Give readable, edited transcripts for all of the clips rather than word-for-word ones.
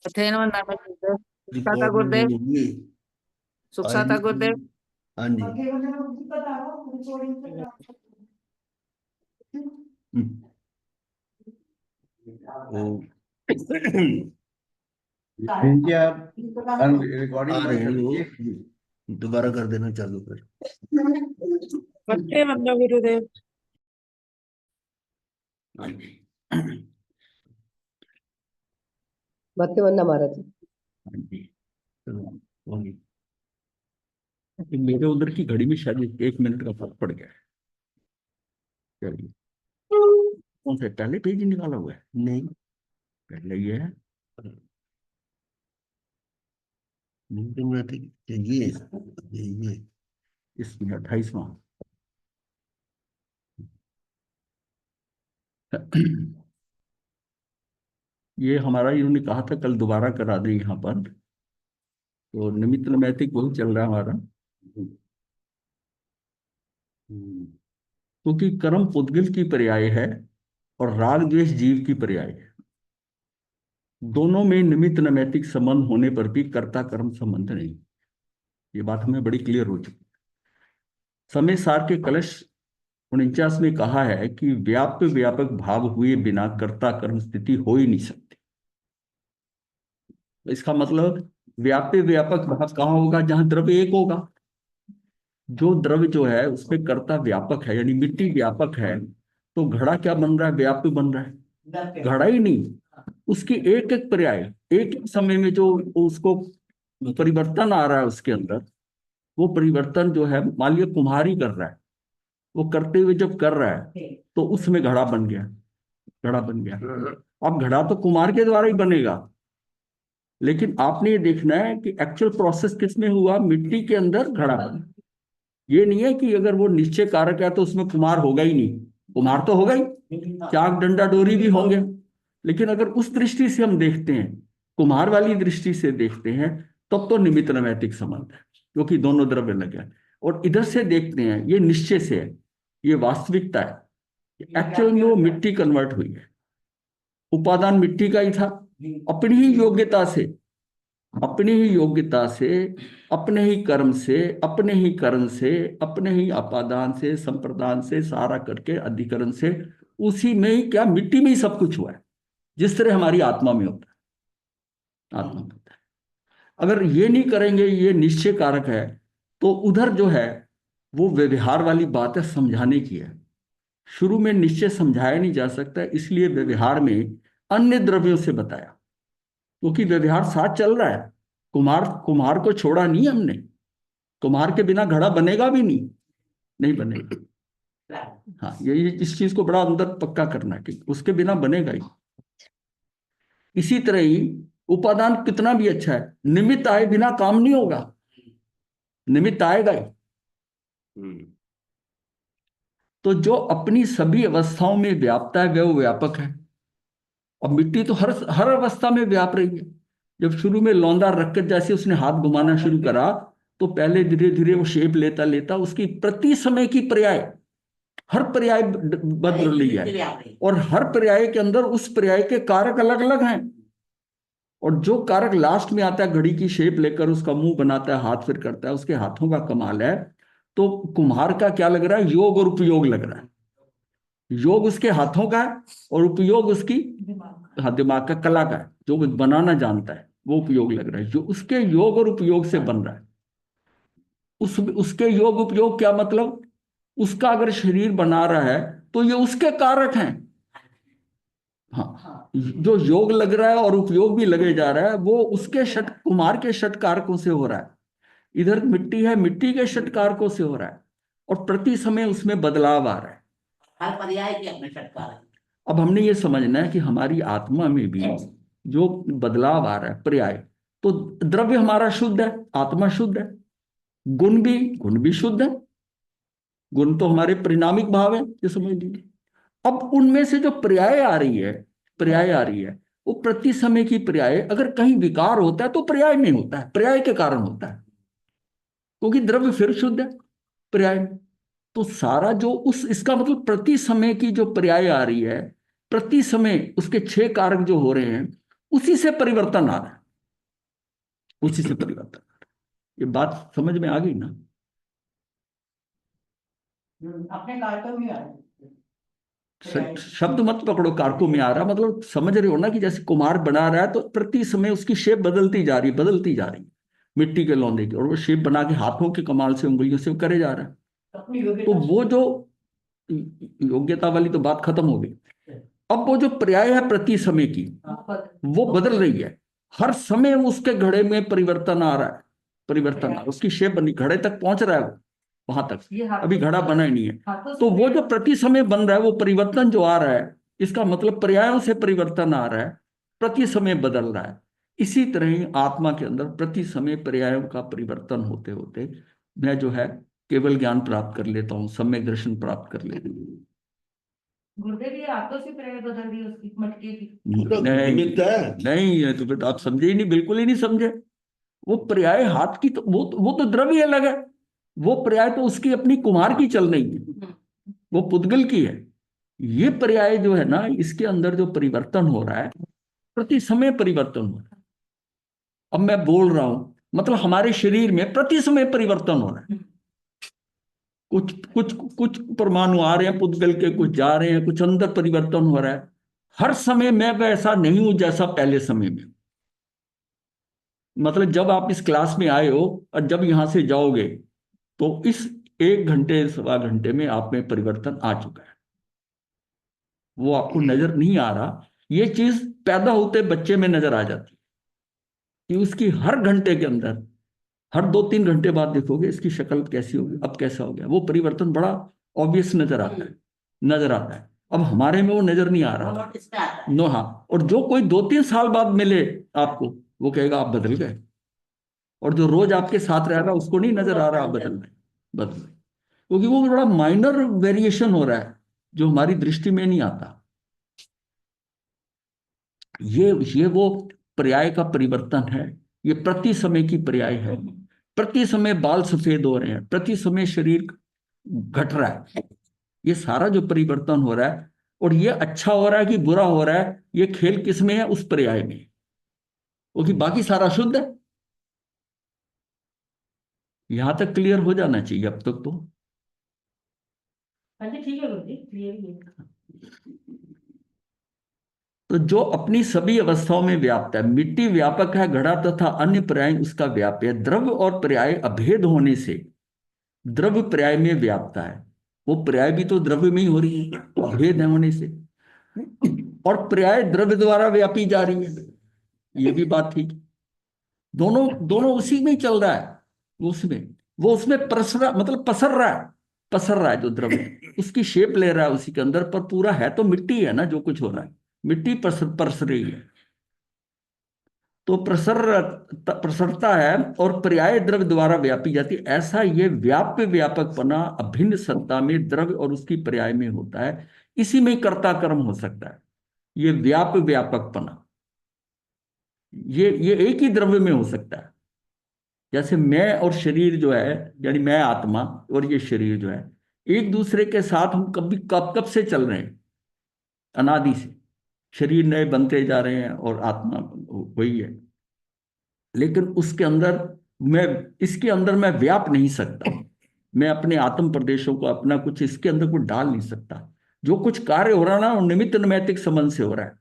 थे ना नाम सुखता था रिकॉर्डिंग गुरुदेव। होगी। सुखता था आएगी। गुरुदेव। हाँ जी। हम्म, वो दीजिए आप आ रिकॉर्डिंग रहे बंद हैं कर वो। दीजिए। दोबारा कर देना चालू कर। बच्चे मतलब गुरुदेव। हाँ जी। भक्ति वंदना महाराज जी। हाँ जी। चलो, वही। मेरे उधर की घड़ी में शायद 1 मिनट का फर्क पड़ गया है। चलिए। कौन सा पहले पेज ही निकाला हुआ है? नहीं, पहले ये है। ये इसमें 28वां। ये हमारा इन्होंने कहा था कल दोबारा करा दें यहाँ पर। तो निमित्त नैमित्तिक वही चल रहा है हमारा। क्योंकि कर्म पुद्गल की पर्याय है और राग द्वेष जीव की पर्याय है। दोनों में निमित्त नैमित्तिक संबंध होने पर भी कर्ता कर्म संबंध नहीं। ये बात हमें बड़ी क्लियर हो चुकी है। समय सार के कलश 49 में कहा है कि व्याप्य व्यापक भाव हुए बिना कर्ता कर्म स्थिति हो ही नहीं सकती। इसका मतलब व्याप्य व्यापक भाव कहाँ होगा? जहां द्रव्य एक होगा। जो द्रव्य जो है उसमें कर्ता व्यापक है, यानी मिट्टी व्यापक है, तो घड़ा क्या बन रहा है? व्याप्य बन रहा है। घड़ा ही नहीं, उसकी एक एक पर्याय, एक एक समय में जो उसको परिवर्तन आ रहा है उसके अंदर, वो परिवर्तन जो है मान लिया कुम्हार ही कर रहा है, वो करते हुए जब कर रहा है तो उसमें घड़ा बन गया। घड़ा बन गया। अब घड़ा तो कुम्हार के द्वारा ही बनेगा, लेकिन आपने ये देखना है कि एक्चुअल प्रोसेस किसमें हुआ? मिट्टी के अंदर घड़ा बना। ये नहीं है कि अगर वो निश्चय कारक है तो उसमें कुम्हार होगा ही नहीं। कुम्हार तो होगा ही, चाक डंडा डोरी भी होंगे। लेकिन अगर उस दृष्टि से हम देखते हैं, कुम्हार वाली दृष्टि से देखते हैं, तब तो निमित्त नैमित्तिक संबंध है, क्योंकि दोनों द्रव्य लगे हैं। और इधर से देखते हैं, ये निश्चय से है, ये वास्तविकता है। एक्चुअल में वो मिट्टी कन्वर्ट हुई है, उपादान मिट्टी का ही था। अपनी ही योग्यता से, अपनी ही योग्यता से, अपने ही कर्म से, अपने ही कर्ण से, अपने ही अपादान से, संप्रदान से, सारा करके अधिकरण से, उसी में ही क्या मिट्टी में ही सब कुछ हुआ है। जिस तरह हमारी आत्मा में होता है, आत्मा में होता है। अगर ये नहीं करेंगे, ये निश्चय कारक है, तो उधर जो है वो व्यवहार वाली बात है, समझाने की है। शुरू में निश्चय समझाया नहीं जा सकता, इसलिए व्यवहार में अन्य द्रव्यों से बताया, क्योंकि व्यवहार साथ चल रहा है। कुम्हार कुम्हार को छोड़ा नहीं हमने। कुम्हार के बिना घड़ा बनेगा भी नहीं, नहीं बनेगा। हाँ, ये इस चीज को बड़ा अंदर पक्का करना है कि उसके बिना बनेगा ही। इसी तरह ही उपादान कितना भी अच्छा है, निमित्त आए बिना काम नहीं होगा। निमित्त आएगा ही। तो जो अपनी सभी अवस्थाओं में व्यापता है वह व्यापक है। अब मिट्टी तो हर हर अवस्था में व्याप रही है। जब शुरू में लौंदा रखकर जैसे उसने हाथ घुमाना शुरू करा, तो पहले धीरे धीरे वो शेप लेता लेता उसकी प्रति समय की पर्याय, हर पर्याय बदल रही है। और हर पर्याय के अंदर उस पर्याय के कारक अलग अलग हैं। और जो कारक लास्ट में आता है, घड़ी की शेप लेकर उसका मुंह बनाता है, हाथ फिर करता है, उसके हाथों का कमाल है। तो कुम्हार का क्या लग रहा है? योग और उपयोग लग रहा है। योग उसके हाथों का है और उपयोग उसकी, हाँ, दिमाग का, कला का है। जो बनाना जानता है वो उपयोग लग रहा है, जो उसके योग और उपयोग से बन रहा है। उसके योग उपयोग क्या मतलब? उसका अगर शरीर बना रहा है तो ये उसके कारक हैं। हाँ, जो योग लग रहा है और उपयोग भी लगे जा रहा है, वो उसके षट, कुमार के षट कारकों से हो रहा है। इधर मिट्टी है, मिट्टी के षट कारकों से हो रहा है। और प्रति समय उसमें बदलाव आ रहा है। हर पर्याय के अपने षट कारक। अब हमने ये समझना है कि हमारी आत्मा में भी जो बदलाव आ रहा है, पर्याय, तो द्रव्य हमारा शुद्ध है, आत्मा शुद्ध है। गुण भी शुद्ध है। गुण तो हमारे परिणामिक भाव है, ये समझ लीजिए। अब उनमें से जो पर्याय आ रही है, पर्याय आ रही है, वो प्रति समय की पर्याय। अगर कहीं विकार होता है तो पर्याय में होता है, पर्याय के कारण होता है, क्योंकि द्रव्य फिर शुद्ध है पर्याय में। तो सारा जो उस, इसका मतलब प्रति समय की जो पर्याय आ रही है, प्रति समय उसके 6 कारक जो हो रहे हैं, उसी से परिवर्तन आ रहा है। उसी से परिवर्तन। ये बात समझ में आ गई ना? अपने कारकों में आ शब्द मत पकड़ो, कारकों में आ रहा, मतलब समझ रहे हो ना कि जैसे कुम्हार बना रहा है तो प्रति समय उसकी शेप बदलती जा रही, बदलती जा रही, मिट्टी के लौंदे की, और वो शेप बना के हाथों के कमाल से, उंगलियों से वो करे जा रहा है। अपनी तो योग्यता वो जो योग्यता वाली तो बात खत्म हो गई। अब वो जो पर्याय है प्रति समय की, वो बदल रही है। हर समय उसके घड़े में परिवर्तन आ रहा है, परिवर्तन आ रहा है, उसकी शेप बनी, घड़े तक पहुंच रहा है वो, वहां तक अभी घड़ा बना ही नहीं है। तो वो जो प्रति समय बन रहा है, वो परिवर्तन जो आ रहा है, इसका मतलब पर्यायों से परिवर्तन आ रहा है, प्रति समय बदल रहा है। इसी तरह ही आत्मा के अंदर प्रति समय पर्यायों का परिवर्तन होते होते मैं जो है केवल ज्ञान प्राप्त कर लेता हूँ, सम्यक दर्शन प्राप्त कर लेता हूँ। गुरुदेव ये हाथों से प्रेरणा बदल दी उसकी मटके की। नहीं नहीं, ये तो फिर आप समझे ही नहीं, बिल्कुल ही नहीं समझे। वो पर्याय हाथ की तो वो तो द्रव्य अलग है। वो पर्याय तो उसकी अपनी कुम्हार की चल रही है, वो पुद्गल की है। ये पर्याय जो है ना, इसके अंदर जो परिवर्तन हो रहा है, प्रति समय परिवर्तन हो रहा है। अब मैं बोल रहा हूं, मतलब हमारे शरीर में प्रति समय परिवर्तन हो रहा है। कुछ कुछ कुछ परमाणु आ रहे हैं पुद्गल के, कुछ जा रहे हैं, कुछ अंदर परिवर्तन हो रहा है। हर समय मैं वैसा नहीं हूं जैसा पहले समय में। मतलब जब आप इस क्लास में आए हो और जब यहां से जाओगे, तो इस 1 घंटे 1.25 घंटे में आप में परिवर्तन आ चुका है। वो आपको नजर नहीं आ रहा। ये चीज पैदा होते बच्चे में नजर आ जाती है कि उसकी हर घंटे के अंदर, हर 2-3 घंटे बाद देखोगे इसकी शक्ल कैसी होगी, अब कैसा हो गया। वो परिवर्तन बड़ा ऑब्वियस नजर आता है, नजर आता है। अब हमारे में वो नजर नहीं आ रहा नोटिस पे आता है। नो। हाँ, और जो कोई 2-3 साल बाद मिले आपको, वो कहेगा आप बदल गए। और जो रोज आपके साथ रह रहा है उसको नहीं नजर आ रहा आप बदल गए, बदल गए। क्योंकि वो बड़ा माइनर वेरिएशन हो रहा है जो हमारी दृष्टि में नहीं आता। ये वो पर्याय का परिवर्तन है। ये प्रति समय की पर्याय है। प्रति समय बाल सफेद हो रहे हैं, प्रति समय शरीर घट रहा है। ये सारा जो परिवर्तन हो रहा है, और ये अच्छा हो रहा है कि बुरा हो रहा है, ये खेल किस में है? उस पर्याय में। क्योंकि बाकी सारा शुद्ध है। यहां तक क्लियर हो जाना चाहिए अब तक तो। हाँ जी ठीक है गुरुजी, क्लियर ही है। तो जो अपनी सभी अवस्थाओं में व्याप्त है, मिट्टी व्यापक है, घड़ा तथा अन्य पर्याय उसका व्याप्य है। द्रव्य और पर्याय अभेद होने से द्रव्य पर्याय में व्याप्ता है। वो पर्याय भी तो द्रव्य में ही हो रही है, अभेद होने से। और पर्याय द्रव्य द्वारा व्यापी जा रही है, ये भी बात ठीक। दोनों दोनों उसी में ही चल रहा है। वो उसमें परसरा, मतलब पसर रहा है, पसर रहा है। जो द्रव्य उसकी शेप ले रहा है उसी के अंदर, पर पूरा है तो मिट्टी है ना। जो कुछ हो रहा है मिट्टी परस रही है, तो प्रसरता है और पर्याय द्रव्य द्वारा व्यापी जाती है। ऐसा ये व्याप्य व्यापकपना अभिन्न सत्ता में द्रव्य और उसकी पर्याय में होता है। इसी में कर्ता कर्म हो सकता है। ये व्याप्य व्यापकपना ये एक ही द्रव्य में हो सकता है। जैसे मैं और शरीर जो है, यानी मैं आत्मा और ये शरीर जो है, एक दूसरे के साथ हम कभी कब कब से चल रहे हैं, अनादि से। शरीर नए बनते जा रहे हैं और आत्मा वही है। लेकिन उसके अंदर मैं, इसके अंदर मैं व्याप नहीं सकता। मैं अपने आत्म प्रदेशों को, अपना कुछ इसके अंदर कुछ डाल नहीं सकता। जो कुछ कार्य हो रहा है ना, वो निमित्त नैमित्तिक संबंध से हो रहा है।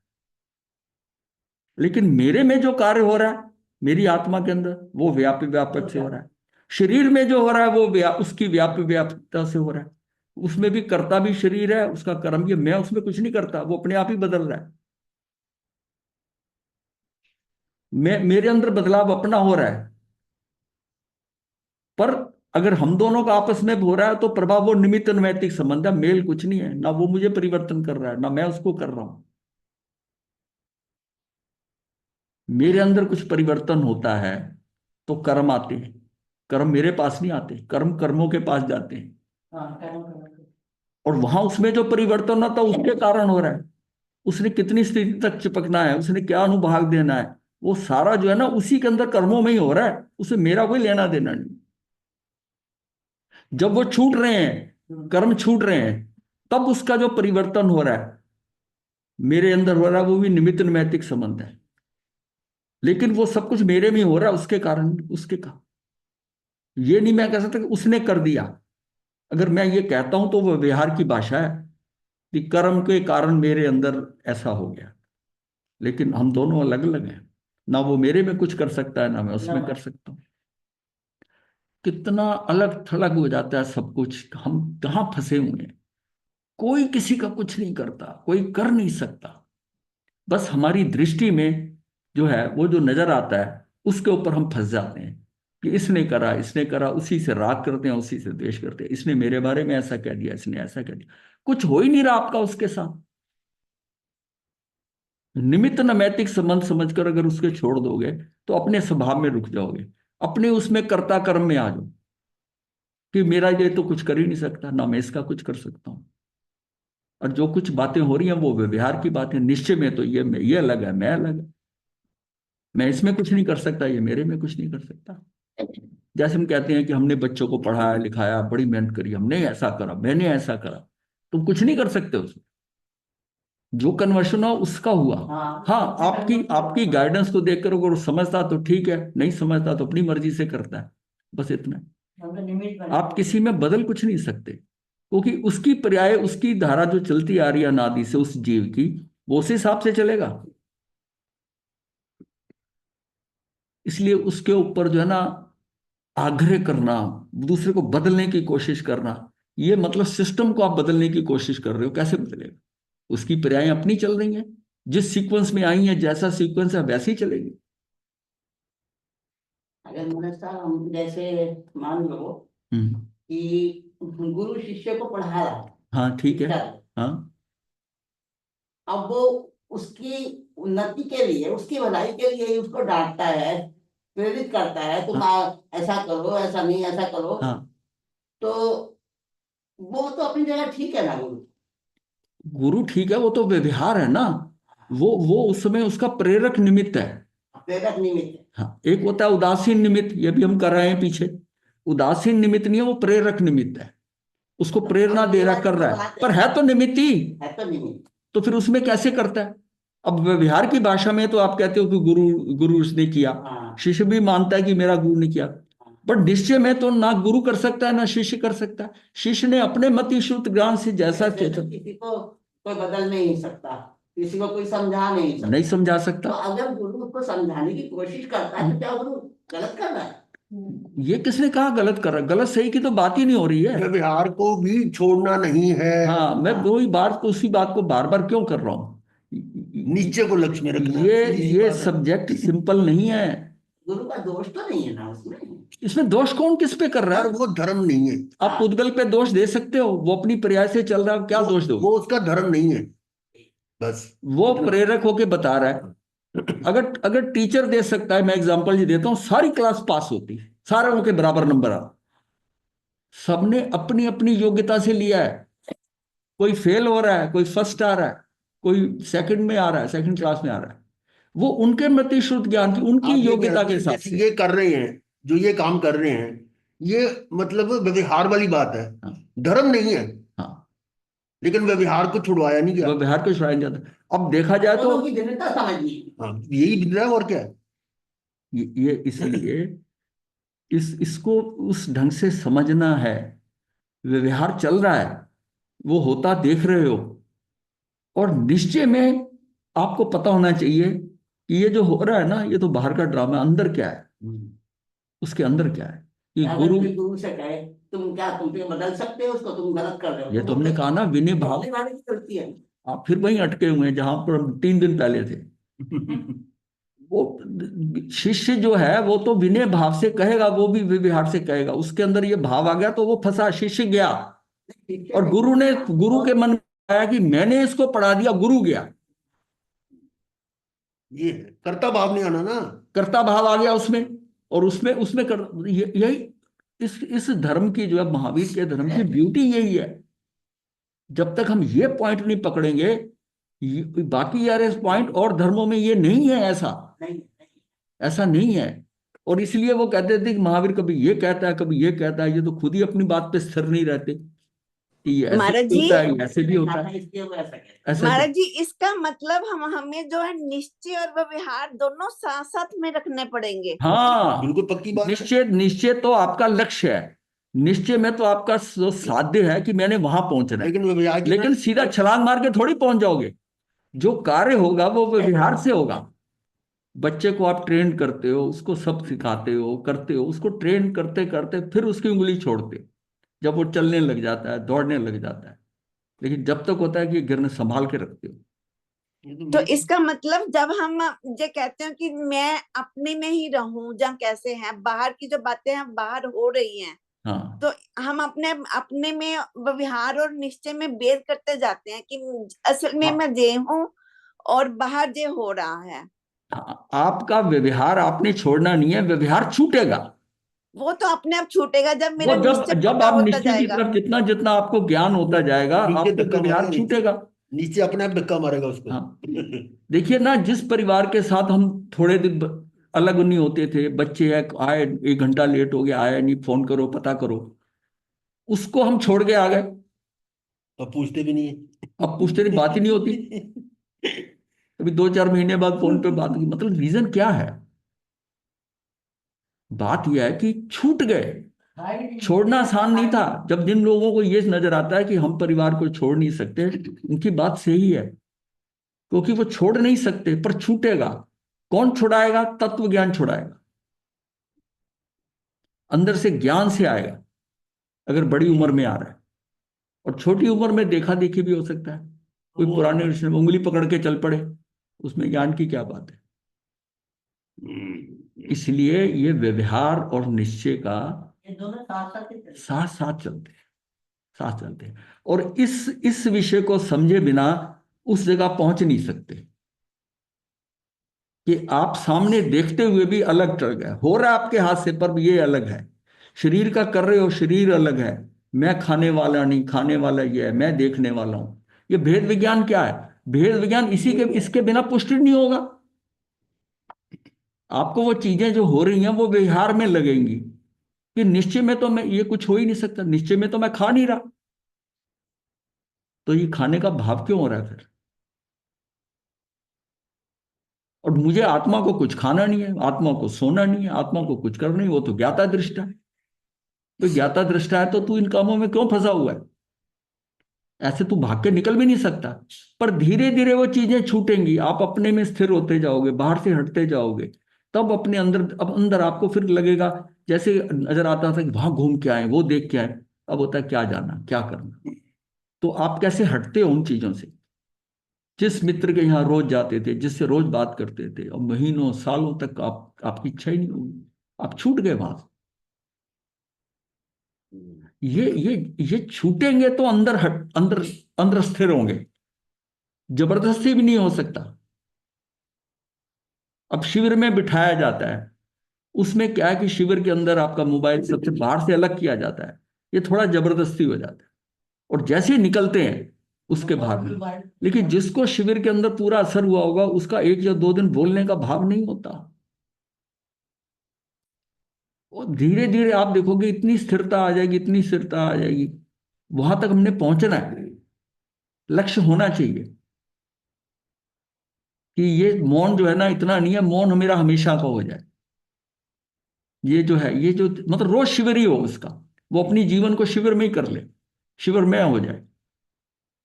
लेकिन मेरे में जो कार्य हो रहा है मेरी आत्मा के अंदर, वो व्यापी व्यापक से हो रहा है। शरीर में जो हो रहा है वो उसकी व्यापी व्यापकता से हो रहा है। उसमें भी कर्ता भी शरीर है, उसका कर्म भी। मैं उसमें कुछ नहीं करता, वो अपने आप ही बदल रहा है। मेरे अंदर बदलाव अपना हो रहा है। पर अगर हम दोनों का आपस में हो रहा है तो प्रभाव वो निमित्त नैमित्तिक संबंध है, मेल कुछ नहीं है ना। वो मुझे परिवर्तन कर रहा है ना मैं उसको कर रहा हूं। मेरे अंदर कुछ परिवर्तन होता है तो कर्म आते हैं। कर्म मेरे पास नहीं आते, कर्म कर्मों के पास जाते हैं। हाँ कर्म। और वहां उसमें जो परिवर्तन होता है उसके कारण हो रहा है। उसने कितनी स्थिति तक चिपकना है, उसने क्या अनुभाग देना है, वो सारा जो है ना उसी के अंदर कर्मों में ही हो रहा है। उसे मेरा कोई लेना देना नहीं। जब वो छूट रहे हैं, कर्म छूट रहे हैं, तब उसका जो परिवर्तन हो रहा है मेरे अंदर हो रहा है, वो भी निमित्त नैमित्तिक संबंध है। लेकिन वो सब कुछ मेरे में हो रहा है उसके कारण, उसके का ये नहीं मैं कह सकता कि उसने कर दिया। अगर मैं ये कहता हूं तो वो व्यवहार की भाषा है कि कर्म के कारण मेरे अंदर ऐसा हो गया, लेकिन हम दोनों अलग अलग हैं। ना वो मेरे में कुछ कर सकता है, ना मैं उसमें कर सकता हूँ। कितना अलग थलग हो जाता है सब कुछ, हम कहाँ फंसे हुए हैं। कोई किसी का कुछ नहीं करता, कोई कर नहीं सकता। बस हमारी दृष्टि में जो है वो जो नजर आता है उसके ऊपर हम फंस जाते हैं कि इसने करा, इसने करा, उसी से राग करते हैं, उसी से द्वेष करते हैं। इसने मेरे बारे में ऐसा कह दिया, इसने ऐसा कह दिया। कुछ हो ही नहीं रहा आपका उसके साथ। निमित्त नैमित्तिक संबंध समझकर अगर उसके छोड़ दोगे तो अपने स्वभाव में रुक जाओगे, अपने उसमें कर्ता कर्म में आ जाओ कि मेरा ये तो कुछ कर ही नहीं सकता, ना मैं इसका कुछ कर सकता हूं। और जो कुछ बातें हो रही हैं वो व्यवहार की बातें। निश्चय में तो ये अलग है, मैं अलग है, मैं इसमें कुछ नहीं कर सकता, ये मेरे में कुछ नहीं कर सकता। जैसे हम कहते हैं कि हमने बच्चों को पढ़ाया लिखाया, बड़ी मेहनत करी, हमने ऐसा करा, मैंने ऐसा करा। तुम कुछ नहीं कर सकते उसमें, जो कन्वर्शन हो उसका हुआ। हाँ, आपकी आपकी गाइडेंस को देखकर अगर वो समझता तो ठीक है, नहीं समझता तो अपनी मर्जी से करता है, बस इतना। आप किसी में बदल कुछ नहीं सकते, क्योंकि उसकी पर्याय, उसकी धारा जो चलती आ रही है अनादि से उस जीव की, वो उस हिसाब से चलेगा। इसलिए उसके ऊपर जो है ना आग्रह करना, दूसरे को बदलने की कोशिश करना, ये मतलब सिस्टम को आप बदलने की कोशिश कर रहे हो, कैसे बदलेगा? उसकी पर्यायें अपनी चल रही हैं, जिस सीक्वेंस में आई हैं, जैसा सीक्वेंस है वैसे ही चलेगी। अगर मतलब साहब हम जैसे मान लो हम्म। कि गुरु शिष्य को पढ़ा रहा है, हाँ ठीक है। शिक्षा। हाँ अब वो उसकी उन्नति के लिए, उसकी भलाई के लिए ही उसको डांटता है, प्रेरित करता है, तुम ऐसा करो, ऐसा नहीं, ऐसा करो। हाँ। तो वो तो अपनी जगह ठीक है ना गुरु। गुरु ठीक है, वो तो व्यवहार है ना, वो उस समय उसका प्रेरक निमित्त है। प्रेरक निमित्त। हाँ, एक होता है उदासीन निमित्त, ये भी हम कर रहे हैं पीछे। उदासीन निमित्त नहीं है, वो प्रेरक निमित्त है, उसको प्रेरणा दे रहा, कर रहा है, पर है तो निमित्त ही। है तो निमित्त। तो फिर उसमें कैसे करता है? अब व्यवहार की भाषा में तो आप कहते हो कि गुरु गुरु उसने किया, हाँ। शिष्य भी मानता है कि मेरा गुरु ने किया, पर निश्चय में तो ना गुरु कर सकता है ना शिष्य कर सकता है। शिष्य ने अपने मति श्रुत ज्ञान से जैसा ऐसे तो चेतन किसी को कोई बदल नहीं सकता, किसी को कोई समझा नहीं सकता। नहीं समझा तो सकता। अगर गुरु उसको समझाने की कोशिश करता है तो क्या गुरु गलत कर रहा है? ये किसने कहा गलत कर रहा है? गलत सही की तो बात ही नहीं हो रही है। व्यवहार को भी छोड़ना नहीं है, हाँ, मैं वही बात को, उसी बात को बार बार क्यों कर रहा हूँ? निश्चय को लक्ष्य में रखना, ये सीधी ये बात है। सब्जेक्ट सिंपल नहीं है। गुरु का दोष तो नहीं है ना उसमें। इसमें दोष कौन किस पे कर रहा यार है? वो धर्म नहीं है, आप पुद्गल पे दोष दे सकते हो, वो अपनी पर्याय से चल रहा है, क्या दोष दो? वो उसका धर्म नहीं है, बस। वो प्रेरक होके बता रहा है। अगर अगर टीचर दे सकता है, मैं एग्जांपल जी देता हूँ, सारी क्लास पास होती, सारे के बराबर नंबर आ, सबने अपनी अपनी योग्यता से लिया है। कोई फेल हो रहा है, कोई फर्स्ट आ रहा है, कोई सेकंड में आ रहा है, सेकंड क्लास में आ रहा है। वो उनके मति शुद्ध ज्ञान की, उनकी आप ये योग्यता के जैसे हिसाब जैसे से। ये कर रहे हैं, जो ये काम कर रहे हैं, ये मतलब व्यवहार वाली बात है, हाँ। धर्म नहीं है। हाँ, लेकिन व्यवहार को छुड़वाया नहीं गया। वह बिहार को छुड़ाया नहीं जाता। अब देखा जाए तो दोनों की भिन्नता समझनी। हाँ, यही बिगड़ा है और क्या है। ये इसलिए इसको उस ढंग से समझना है। व्यवहार चल रहा है, वो होता देख रहे हो, और निश्चय में आपको पता होना चाहिए कि ये जो हो रहा है ना, ये तो बाहर का ड्रामा है, अंदर क्या है, उसके अंदर क्या है। कि अगर गुरु, कोई गुरु से कहे तुम क्या, तुम तो बदल सकते हो उसको, तुम गलत कर रहे हो, ये तो तो हमने कहा ना, विनय भाव। अपने बारे की गलती है। आप फिर वहीं अटके हुए हैं जहां पर हम 3 दिन पहले थे। वो शिष्य जो है वो तो विनय भाव से कहेगा, वो भी व्यवहार से कहेगा, उसके अंदर ये भाव आ गया तो वो फंसा, शिष्य गया। और गुरु ने, गुरु के मन में आया कि मैंने इसको पढ़ा दिया, गुरु गया। ये है, कर्ता भाव नहीं आना ना। कर्ता भाव आ गया उसमें, और उसमें उसमें कर यही इस धर्म की जो है, महावीर के धर्म की ब्यूटी यही है। जब तक हम ये पॉइंट नहीं पकड़ेंगे, बाकी यार इस पॉइंट और धर्मों में ये नहीं है, ऐसा नहीं। ऐसा नहीं है। और इसलिए वो कहते थे कि महावीर कभी ये कहता है, कभी ये कहता है, ये तो खुद ही अपनी बात पे स्थिर नहीं रहते। ये ऐसे महाराज भी जी, होता है, ऐसे भी होता है, इसलिए वो ऐसा कहते ऐसा महाराज जी, इसका मतलब हमें जो है निश्चय और व्यवहार दोनों साथ साथ में रखने पड़ेंगे। हाँ, बिल्कुल पक्की बात है। निश्चय निश्चय तो आपका लक्ष्य है, निश्चय में तो आपका जो साध्य है कि मैंने वहां पहुंचना है, लेकिन व्यवहार की लेकिन सीधा छलांग मार के थोड़ी पहुंच जाओगे। जो कार्य होगा वो व्यवहार से होगा। बच्चे को आप ट्रेन करते हो, उसको सब सिखाते हो, करते हो, उसको ट्रेन करते करते फिर उसकी उंगली छोड़ते हो, जब वो चलने लग जाता है, दौड़ने लग जाता है। लेकिन जब तक होता है कि गिरने संभाल के रखते हो। ये तो तो मेरे- इसका मतलब जब हम ये कहते हैं कि मैं अपने में ही रहूं, जहाँ कैसे हैं बाहर की जो बातें हैं बाहर हो रही हैं, हाँ, तो हम अपने अपने में व्यवहार और निश्चय में भेद करते जाते हैं कि असल में हाँ, मैं जे हूं और बाहर जे हो रहा है। हाँ, आपका व्यवहार आपने छोड़ना नहीं है, व्यवहार छूटेगा। वो तो अपने आप छूटेगा जब वो मेरा जब निश्चय जब पक्का आप होता निश्चय की जाएगा। तरफ जितना जितना आपको ज्ञान होता जाएगा, नीचे आपका धक्का व्यवहार मारेगा, छूटेगा। नीचे अपने आप धक्का मारेगा उसको। हाँ, देखिए ना, जिस परिवार के साथ हम थोड़े दिन अलग नहीं होते थे, बच्चे है आए 1 घंटा लेट हो गया, आया नहीं, फोन करो, पता करो, उसको हम छोड़ के आ गए। अब पूछते भी नहीं है। अब पूछते नहीं, बात ही नहीं होती। अभी 2-4 महीने बाद फोन पे बात की, मतलब रीजन क्या है? बात यह है कि छूट गए। छोड़ना आसान नहीं था। जब जिन लोगों को ये नजर आता है कि हम परिवार को छोड़ नहीं सकते, उनकी बात सही है, क्योंकि वो छोड़ नहीं सकते, पर छूटेगा। कौन छुड़ाएगा? तत्व ज्ञान छुड़ाएगा, अंदर से ज्ञान से आएगा, अगर बड़ी उम्र में आ रहा है। और छोटी उम्र में देखा देखी भी हो सकता है, कोई पुराने ऋषि में उंगली पकड़ के चल पड़े, उसमें ज्ञान की क्या बात है? इसलिए ये व्यवहार और निश्चय का ये दोनों साथ साथ ही चलते हैं। साथ साथ चलते हैं, साथ चलते हैं। और इस विषय को समझे बिना उस जगह पहुंच नहीं सकते कि आप सामने देखते हुए भी अलग चल गए, हो रहा है आपके हाथ से, पर ये अलग है। शरीर का कर रहे हो, शरीर अलग है। मैं खाने वाला नहीं, खाने वाला ये है, मैं देखने वाला हूं। ये भेद विज्ञान क्या है? भेद विज्ञान इसके बिना पुष्टि नहीं होगा। आपको वो चीजें जो हो रही हैं वो व्यवहार में लगेंगी कि निश्चय में तो मैं ये कुछ हो ही नहीं सकता, निश्चय में तो मैं खा नहीं रहा। तो ये खाने का भाव क्यों हो रहा है फिर? और मुझे आत्मा को कुछ खाना नहीं है, आत्मा को सोना नहीं है, आत्मा को कुछ करना नहीं, वो तो ज्ञाता दृष्टा है। तो ज्ञाता दृष्टा है तो तू इन कामों में क्यों फंसा हुआ है? ऐसे तू भाग के निकल भी नहीं सकता। पर धीरे धीरे वो चीजें छूटेंगी, आप अपने में स्थिर होते जाओगे, बाहर से हटते जाओगे, तब अपने अंदर, अब अंदर आपको फिर लगेगा, जैसे नजर आता था कि वहां घूम के आए, वो देख के आए, अब होता है क्या जाना, क्या करना। तो आप कैसे हटते हो उन चीजों से? जिस मित्र के यहाँ रोज जाते थे, जिससे रोज बात करते थे, अब महीनों सालों तक आपकी इच्छा ही नहीं होगी, आप छूट गए वहां से। ये छूटेंगे तो अंदर अंदर स्थिर होंगे। जबरदस्ती भी नहीं हो सकता। अब शिविर में बिठाया जाता है, उसमें क्या है कि शिविर के अंदर आपका मोबाइल सबसे बाहर से अलग किया जाता है, ये थोड़ा जबरदस्ती हो जाता है। और जैसे ही निकलते हैं उसके भाव में, लेकिन जिसको शिविर के अंदर पूरा असर हुआ होगा, उसका 1 या 2 दिन बोलने का भाव नहीं होता। और धीरे धीरे आप देखोगे इतनी स्थिरता आ जाएगी, इतनी स्थिरता आ जाएगी। वहां तक हमने पहुंचना है, लक्ष्य होना चाहिए कि ये मौन जो है ना, इतना नहीं है मौन मेरा हमेशा का हो जाए। ये जो है, ये जो मतलब रोज शिविर ही हो उसका, वो अपनी जीवन को शिविर में ही कर ले, शिविर में हो जाए,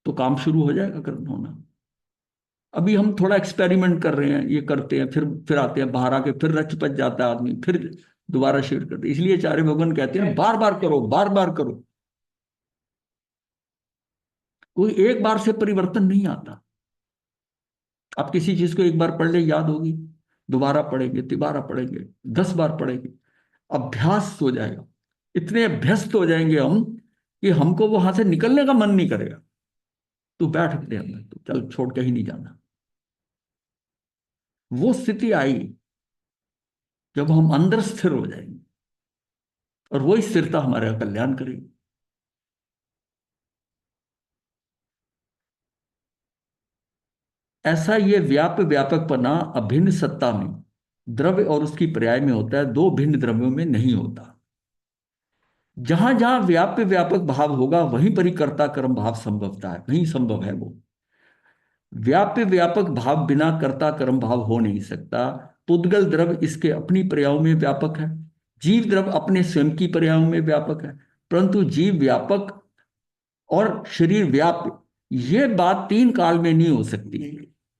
तो काम शुरू हो जाएगा करना होना। अभी हम थोड़ा एक्सपेरिमेंट कर रहे हैं, ये करते हैं, फिर आते हैं बाहर, आके फिर रच पच जाता है आदमी, फिर दोबारा शिविर करते हैं। इसलिए आचार्य भगवान कहते हैं बार बार करो, बार बार करो। कोई एक बार से परिवर्तन नहीं आता। आप किसी चीज को एक बार पढ़ ले, याद होगी, दोबारा पढ़ेंगे, तिबारा पढ़ेंगे, 10 बार पढ़ेंगे, अभ्यास हो जाएगा। इतने अभ्यस्त हो जाएंगे हम कि हमको वहां से निकलने का मन नहीं करेगा। तू बैठ अपने अंदर, तू चल, छोड़ के ही नहीं जाना। वो स्थिति आई जब हम अंदर स्थिर हो जाएंगे, और वही स्थिरता हमारा कल्याण करेगी। ऐसा ये व्यापकपना अभिन्न सत्ता में, द्रव्य और उसकी पर्याय में होता है, दो भिन्न द्रव्यों में नहीं होता। जहां जहां व्याप्य व्यापक भाव होगा वहीं पर ही कर्ता कर्म भाव संभवता है, वहीं संभव है वो। व्याप्य व्यापक भाव बिना कर्ता कर्म भाव हो नहीं सकता। पुद्गल द्रव इसके अपनी पर्यायों में व्यापक है, जीव द्रव अपने स्वयं की पर्यायों में व्यापक है, परंतु जीव व्यापक और शरीर व्याप्य, ये बात तीन काल में नहीं हो सकती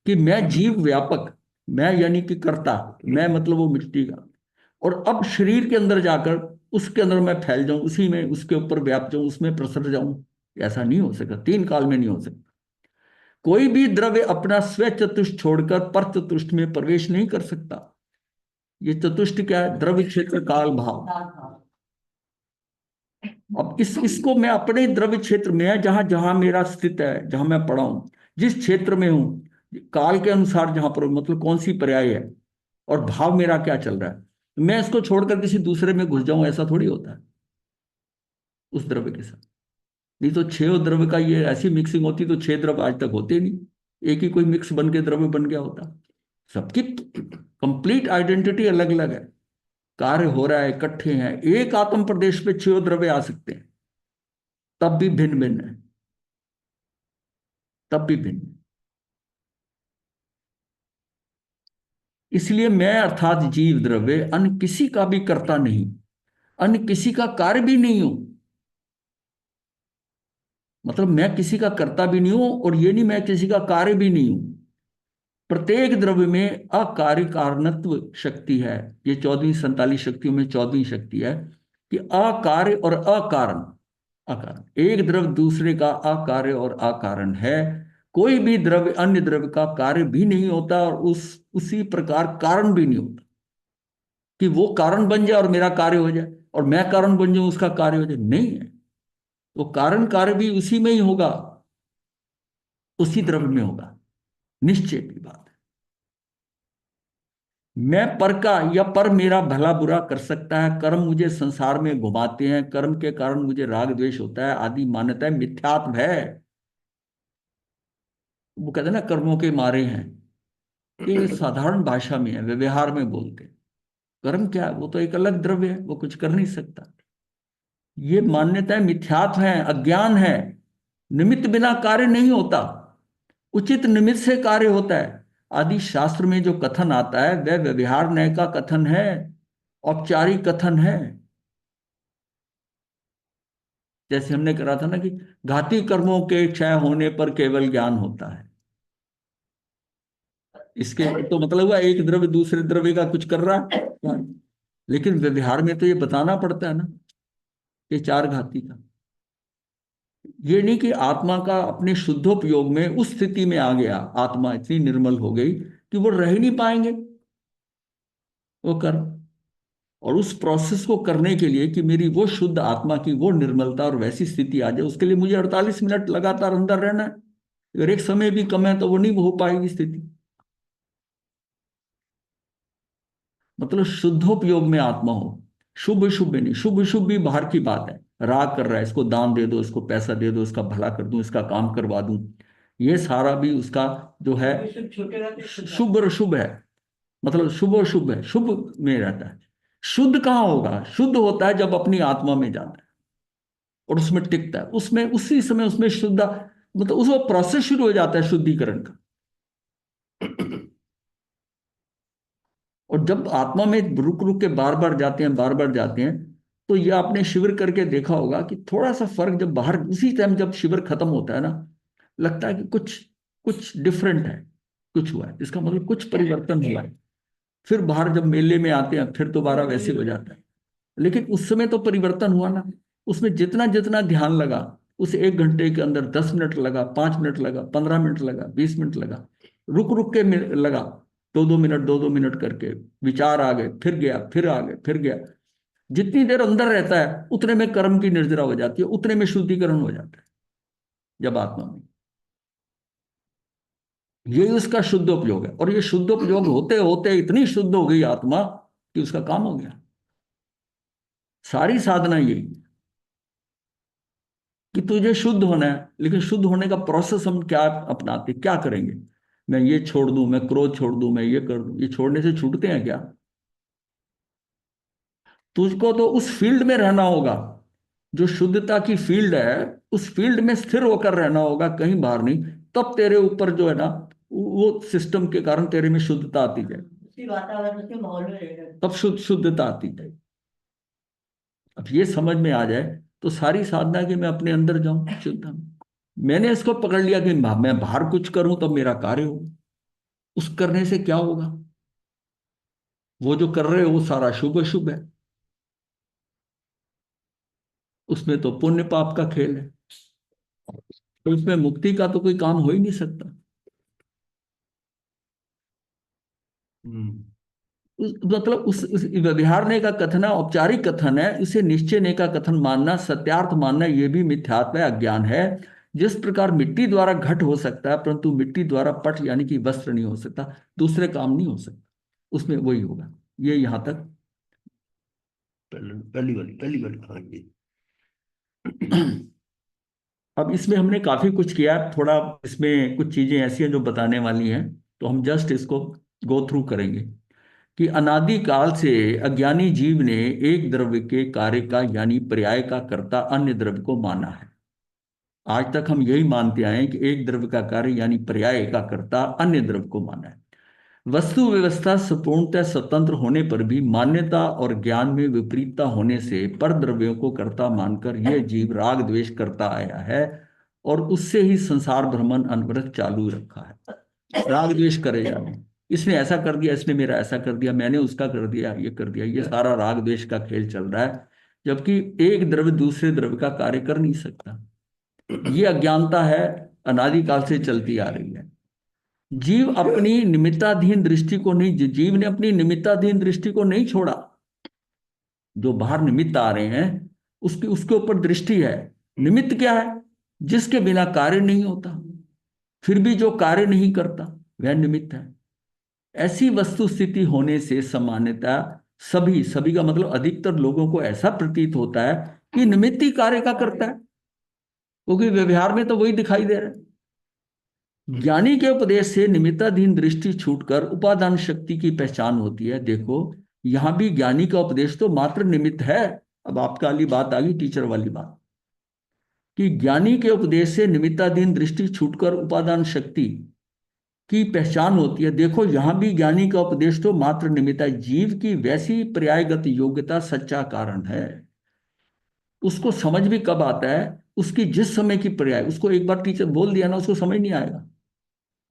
कि मैं जीव व्यापक, मैं यानी कि कर्ता, मैं मतलब वो मिट्टी का, और अब शरीर के अंदर जाकर उसके अंदर मैं फैल जाऊं, उसी में उसके ऊपर व्याप जाऊं, उसमें प्रसर जाऊं। ऐसा नहीं हो सकता, तीन काल में नहीं हो सकता। कोई भी द्रव्य अपना स्व चतुष्ट छोड़कर पर चतुष्ट में प्रवेश नहीं कर सकता। ये चतुष्ट क्या है? द्रव्य क्षेत्र काल भाव। अब इसको मैं अपने द्रव्य क्षेत्र में, जहां जहां मेरा स्थित है, जहां मैं पड़ा हूं, जिस क्षेत्र में हूं, काल के अनुसार जहां पर मतलब कौन सी पर्याय है और भाव मेरा क्या चल रहा है, मैं इसको छोड़कर किसी दूसरे में घुस जाऊं, ऐसा थोड़ी होता है उस द्रव्य के साथ। नहीं तो छह द्रव्य का ये ऐसी मिक्सिंग होती तो छह द्रव्य आज तक होते नहीं, एक ही कोई मिक्स बन के द्रव्य बन गया होता। सबकी कंप्लीट आइडेंटिटी अलग अलग है, कार्य हो रहा है, इकट्ठे हैं। एक आत्म प्रदेश पे छह द्रव्य आ सकते हैं, तब भी भिन्न भिन्न है, तब भी भिन्न। इसलिए मैं अर्थात जीव द्रव्य अन्य किसी का भी कर्ता नहीं, अन्य किसी का कार्य भी नहीं हूं। मतलब मैं किसी का कर्ता भी नहीं हूं और ये नहीं मैं किसी का कार्य भी नहीं हूं। प्रत्येक द्रव्य में अकार्य कारणत्व शक्ति है। ये 14वीं 47 शक्तियों में 14वीं शक्ति है कि अकार्य और अकारण। अकारण, एक द्रव्य दूसरे का अकार्य और अकारण है। कोई भी द्रव्य अन्य द्रव्य का कार्य भी नहीं होता और उसी प्रकार कारण भी नहीं होता कि वो कारण बन जाए और मेरा कार्य हो जाए और मैं कारण बन जाऊं उसका कार्य हो जाए, नहीं है। वो कारण कार्य भी उसी में ही होगा, उसी द्रव्य में होगा, निश्चय की बात है। मैं पर का या पर मेरा भला बुरा कर सकता है, कर्म मुझे संसार में घुमाते हैं, कर्म के कारण मुझे राग द्वेष होता है आदि मान्यता है, मिथ्यात्व है। वो कहते हैं ना कर्मों के मारे हैं, ये साधारण भाषा में है, व्यवहार में बोलते हैं। कर्म क्या है? वो तो एक अलग द्रव्य है, वो कुछ कर नहीं सकता। ये मान्यताएं मिथ्यात्व है, अज्ञान है। निमित्त बिना कार्य नहीं होता, उचित निमित्त से कार्य होता है। आदि शास्त्र में जो कथन आता है वह व्यवहार न्याय का कथन है, औपचारिक कथन है। जैसे हमने करा था ना कि घाती कर्मों के क्षय होने पर केवल ज्ञान होता है। इसके तो मतलब हुआ एक द्रव्य दूसरे द्रव्य का कुछ कर रहा है, लेकिन व्यवहार में तो ये बताना पड़ता है ना कि चार घाती का। ये नहीं कि आत्मा का अपने शुद्धोपयोग में उस स्थिति में आ गया, आत्मा इतनी निर्मल हो गई कि वो रह ही नहीं पाएंगे वो कर्म। और उस प्रोसेस को करने के लिए कि मेरी वो शुद्ध आत्मा की वो निर्मलता और वैसी स्थिति आ जाए, उसके लिए मुझे 48 मिनट लगातार अंदर रहना है। अगर एक समय भी कम है तो वो नहीं हो पाएगी स्थिति। मतलब शुद्धोपयोग में आत्मा हो, शुभ शुभ नहीं, शुभ शुभ भी बाहर की बात है। राग कर रहा है, इसको दान दे दो, इसको पैसा दे दो, इसका भला कर दूं, इसका काम करवा दूं, ये सारा भी उसका जो है शुभ और शुभ है। मतलब शुभ और शुभ है, शुभ में रहता है। शुद्ध कहाँ होगा? शुद्ध होता है जब अपनी आत्मा में जाता है और उसमें टिकता है, उसमें उसी समय उसमें शुद्ध, मतलब उसको प्रोसेस शुरू हो जाता है शुद्धिकरण का। और जब आत्मा में रुक रुक के बार बार जाते हैं, बार बार जाते हैं, तो ये आपने शिविर करके देखा होगा कि थोड़ा सा फर्क जब बाहर उसी टाइम जब शिविर खत्म होता है ना, लगता है कि कुछ कुछ डिफरेंट है, कुछ हुआ है, इसका मतलब कुछ परिवर्तन हुआ है। फिर बाहर जब मेले में आते हैं फिर दोबारा वैसे हो जाता है। लेकिन उस समय तो परिवर्तन हुआ ना, उसमें जितना जितना ध्यान लगा, उस 1 घंटे के अंदर 10 मिनट लगा, 5 मिनट लगा, 15 मिनट लगा, 20 मिनट लगा, रुक रुक के लगा, 2-2 मिनट 2-2 मिनट करके विचार आ गए, फिर गया, फिर आ गए, फिर गया। जितनी देर अंदर रहता है उतने में कर्म की निर्जरा हो जाती है, उतने में शुद्धिकरण हो जाता है जब आत्मा में। यही उसका शुद्ध उपयोग है। और ये शुद्ध उपयोग होते होते इतनी शुद्ध हो गई आत्मा कि उसका काम हो गया। सारी साधना यही कि तुझे शुद्ध होना है, लेकिन शुद्ध होने का प्रोसेस हम क्या अपनाते, क्या करेंगे? मैं ये छोड़ दूं, मैं क्रोध छोड़ दूं, मैं ये कर दूं, ये छोड़ने से छूटते हैं क्या? तुझको तो उस फील्ड में रहना होगा जो शुद्धता की फील्ड है उस फील्ड में स्थिर होकर रहना होगा, कहीं बाहर नहीं। तब तेरे ऊपर जो है ना वो सिस्टम के कारण तेरे में शुद्धता आती जाए, उसी वातावरण उसी माहौल में रहेगा। तब शुद्धता आती जाए। अब ये समझ में आ जाए तो सारी साधना की मैं अपने अंदर जाऊं शुद्धता में। मैंने इसको पकड़ लिया कि मैं बाहर कुछ करूं तब मेरा कार्य हो, उस करने से क्या होगा? वो जो कर रहे हो वो सारा शुभ शुभ है, उसमें तो पुण्य पाप का खेल है, तो उसमें मुक्ति का तो कोई काम हो ही नहीं सकता। हम्म। मतलब उस व्यवहारने का कथन है, औपचारिक कथन है, इसे निश्चयने का कथन मानना, सत्यार्थ मानना, यह भी मिथ्यात्व है, अज्ञान है। जिस प्रकार मिट्टी द्वारा घट हो सकता है परंतु मिट्टी द्वारा पट यानी कि वस्त्र नहीं हो सकता, दूसरे काम नहीं हो सकता, उसमें वही होगा। ये यहां तक पहली वाली हाँ जी। अब इसमें हमने काफी कुछ किया, थोड़ा इसमें कुछ चीजें ऐसी हैं जो बताने वाली हैं, तो हम जस्ट इसको गो थ्रू करेंगे कि अनादि काल से अज्ञानी जीव ने एक द्रव्य के कार्य का यानी पर्याय का कर्ता अन्य द्रव्य को माना है। आज तक हम यही मानते आए हैं कि एक द्रव्य का कार्य यानी पर्याय का कर्ता अन्य द्रव्य को माना है। वस्तु व्यवस्था संपूर्णतः स्वतंत्र होने पर भी मान्यता और ज्ञान में विपरीतता होने से पर द्रव्यों को कर्ता मानकर यह जीव राग द्वेष करता आया है और उससे ही संसार भ्रमण अनवरत चालू रखा है। राग द्वेष करे जा रहे हैं, इसने ऐसा कर दिया, इसने मेरा ऐसा कर दिया, मैंने उसका कर दिया, ये कर दिया, ये सारा राग द्वेष का खेल चल रहा है, जबकि एक द्रव्य दूसरे द्रव्य का कार्य कर नहीं सकता। ये अज्ञानता है, अनादिकाल से चलती आ रही है। जीव अपनी निमित्ताधीन दृष्टि को नहीं, जीव ने अपनी निमित्ताधीन दृष्टि को नहीं छोड़ा। जो बाहर निमित्त आ रहे हैं उसके उसके ऊपर दृष्टि है। निमित्त क्या है? जिसके बिना कार्य नहीं होता, फिर भी जो कार्य नहीं करता वह निमित्त है। ऐसी वस्तु स्थिति होने से सामान्यतः सभी सभी का मतलब अधिकतर लोगों को ऐसा प्रतीत होता है कि निमित्त ही कार्य का करता है, क्योंकि व्यवहार में तो वही दिखाई दे रहा है। ज्ञानी के उपदेश से निमित्ताधीन दृष्टि छूटकर उपादान शक्ति की पहचान होती है। देखो यहां भी ज्ञानी का उपदेश तो मात्र निमित्त है। अब आपका वाली बात आ गई, टीचर वाली बात, कि ज्ञानी के उपदेश से निमित्ताधीन दृष्टि छूटकर उपादान शक्ति की पहचान होती है। देखो यहां भी ज्ञानी का उपदेश तो मात्र निमित्त है, जीव की वैसी पर्यायगत योग्यता सच्चा कारण है। उसको समझ भी कब आता है? उसकी जिस समय की पर्याय, उसको एक बार टीचर बोल दिया ना उसको समझ नहीं आएगा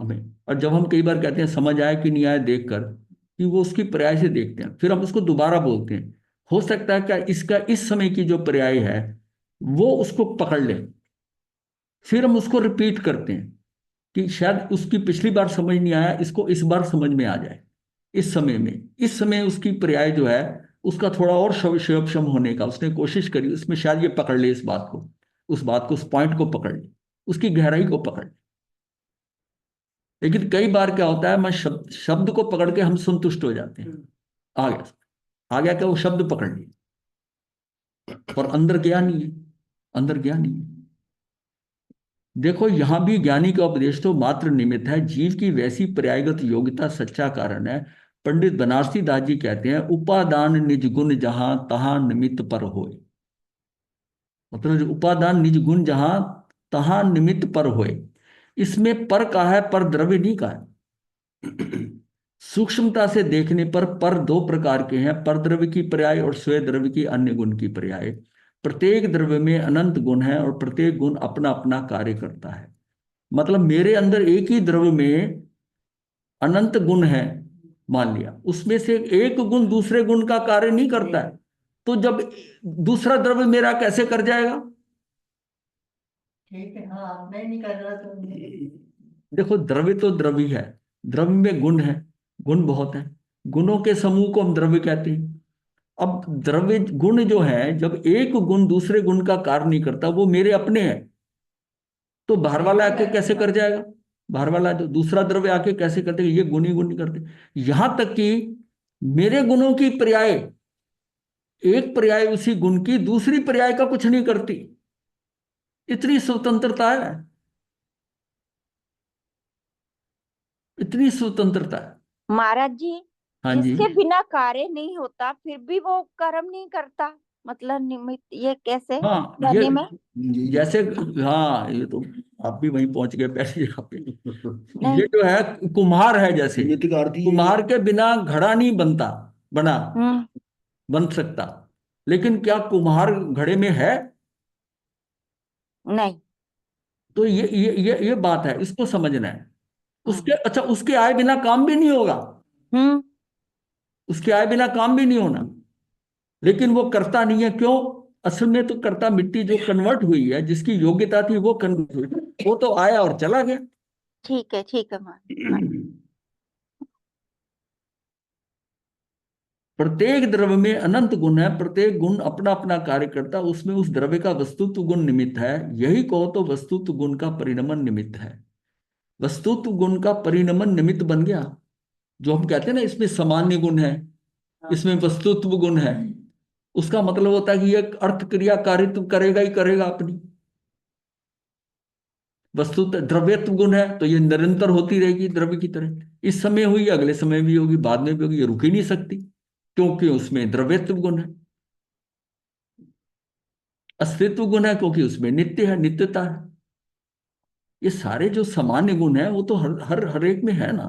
हमें। और जब हम कई बार कहते हैं समझ आया कि नहीं आया देखकर, कि वो उसकी पर्याय से देखते हैं, फिर हम उसको दोबारा बोलते हैं, हो सकता है क्या इसका इस समय की जो पर्याय है वो उसको पकड़ ले, फिर हम उसको रिपीट करते हैं कि शायद उसकी पिछली बार समझ नहीं आया, इसको इस बार समझ में आ जाए। इस समय में, इस समय उसकी पर्याय जो है उसका थोड़ा और शवक्षम होने का उसने कोशिश करी, उसमें शायद ये पकड़ ले इस बात को, उस बात को, उस पॉइंट को पकड़ ले, उसकी गहराई को पकड़ ले। लेकिन कई बार क्या होता है, मैं शब्द शब्द को पकड़ के हम संतुष्ट हो जाते हैं, आ गया क्या वो शब्द पकड़ लिया, और अंदर गया नहीं है, अंदर गया नहीं है। देखो यहां भी ज्ञानी का उपदेश तो मात्र निमित्त है, जीव की वैसी पर्यायगत योग्यता सच्चा कारण है। पंडित बनारसी दास जी कहते हैं उपादान निज गुण जहां तहां निमित्त पर होए। मतलब जो उपादान निज गुण जहां तहां निमित्त पर होए, इसमें पर का है, पर द्रव्य नहीं का है। सूक्ष्मता से देखने पर दो प्रकार के हैं, पर द्रव्य की पर्याय और स्वय द्रव्य की अन्य गुण की पर्याय। प्रत्येक द्रव्य में अनंत गुण है और प्रत्येक गुण अपना अपना कार्य करता है। मतलब मेरे अंदर एक ही द्रव्य में अनंत गुण है, मान लिया, उसमें से एक गुण दूसरे गुण का कार्य नहीं करता है, तो जब दूसरा द्रव्य मेरा कैसे कर जाएगा? ठीक है, हाँ मैं नहीं कर रहा तो देखो द्रव्य तो द्रव्य है, द्रव्य में गुण है, गुण बहुत है, गुणों के समूह को हम द्रव्य कहते हैं। अब द्रव्य गुण जो है, जब एक गुण दूसरे गुण का कार्य नहीं करता, वो मेरे अपने हैं, तो बाहर वाला आके कैसे कर जाएगा? बाहर वाला जो दूसरा द्रव्य आके कैसे करते? ये गुण ही गुण नहीं करते। यहां तक कि मेरे गुणों की पर्याय, एक पर्याय उसी गुण की दूसरी पर्याय का कुछ नहीं करती, इतनी स्वतंत्रता है, इतनी स्वतंत्रता है। महाराज जी, हाँ जी, जिसके बिना कार्य नहीं होता फिर भी वो कर्म नहीं करता, मतलब निमित्त ये कैसे हाँ करने में? जैसे, हाँ ये तो आप भी वहीं पहुंच गए पहले जगह पे। नहीं। ये जो है कुम्हार है, जैसे निमित्त का अर्थ ही कुम्हार के बिना घड़ा नहीं बना हम्म। बन सकता, लेकिन क्या कुम्हार घड़े में है? नहीं। तो ये बात है, इसको समझना है। उसके, हाँ। अच्छा, उसके आए बिना काम भी नहीं होगा, हम्म। उसके आए बिना काम भी नहीं होना, लेकिन वो करता नहीं है, क्यों? असल में तो करता मिट्टी जो कन्वर्ट हुई है, जिसकी योग्यता थी वो कन्वर्ट हुई, वो तो आया और चला गया। ठीक है मान। प्रत्येक द्रव्य में अनंत गुण है, प्रत्येक गुण अपना अपना कार्य करता, उसमें उस द्रव्य का वस्तुत्व गुण निमित्त है। यही कहो तो वस्तुत्व गुण का परिणमन निमित्त है। वस्तुत्व गुण का परिणमन निमित्त बन गया। जो हम कहते हैं ना, इसमें सामान्य गुण है, इसमें वस्तुत्व गुण है, उसका मतलब होता है कि यह अर्थ क्रिया कारित्व करेगा ही करेगा अपनी। वस्तु द्रव्यत्व गुण है तो ये निरंतर होती रहेगी द्रव्य की तरह। इस समय हुई, अगले समय भी होगी, बाद में भी होगी, ये रुक ही नहीं सकती, क्योंकि उसमें द्रव्यत्व गुण है। अस्तित्व गुण है क्योंकि उसमें नित्य है, नित्यता है। ये सारे जो सामान्य गुण है वो तो हर एक में है ना।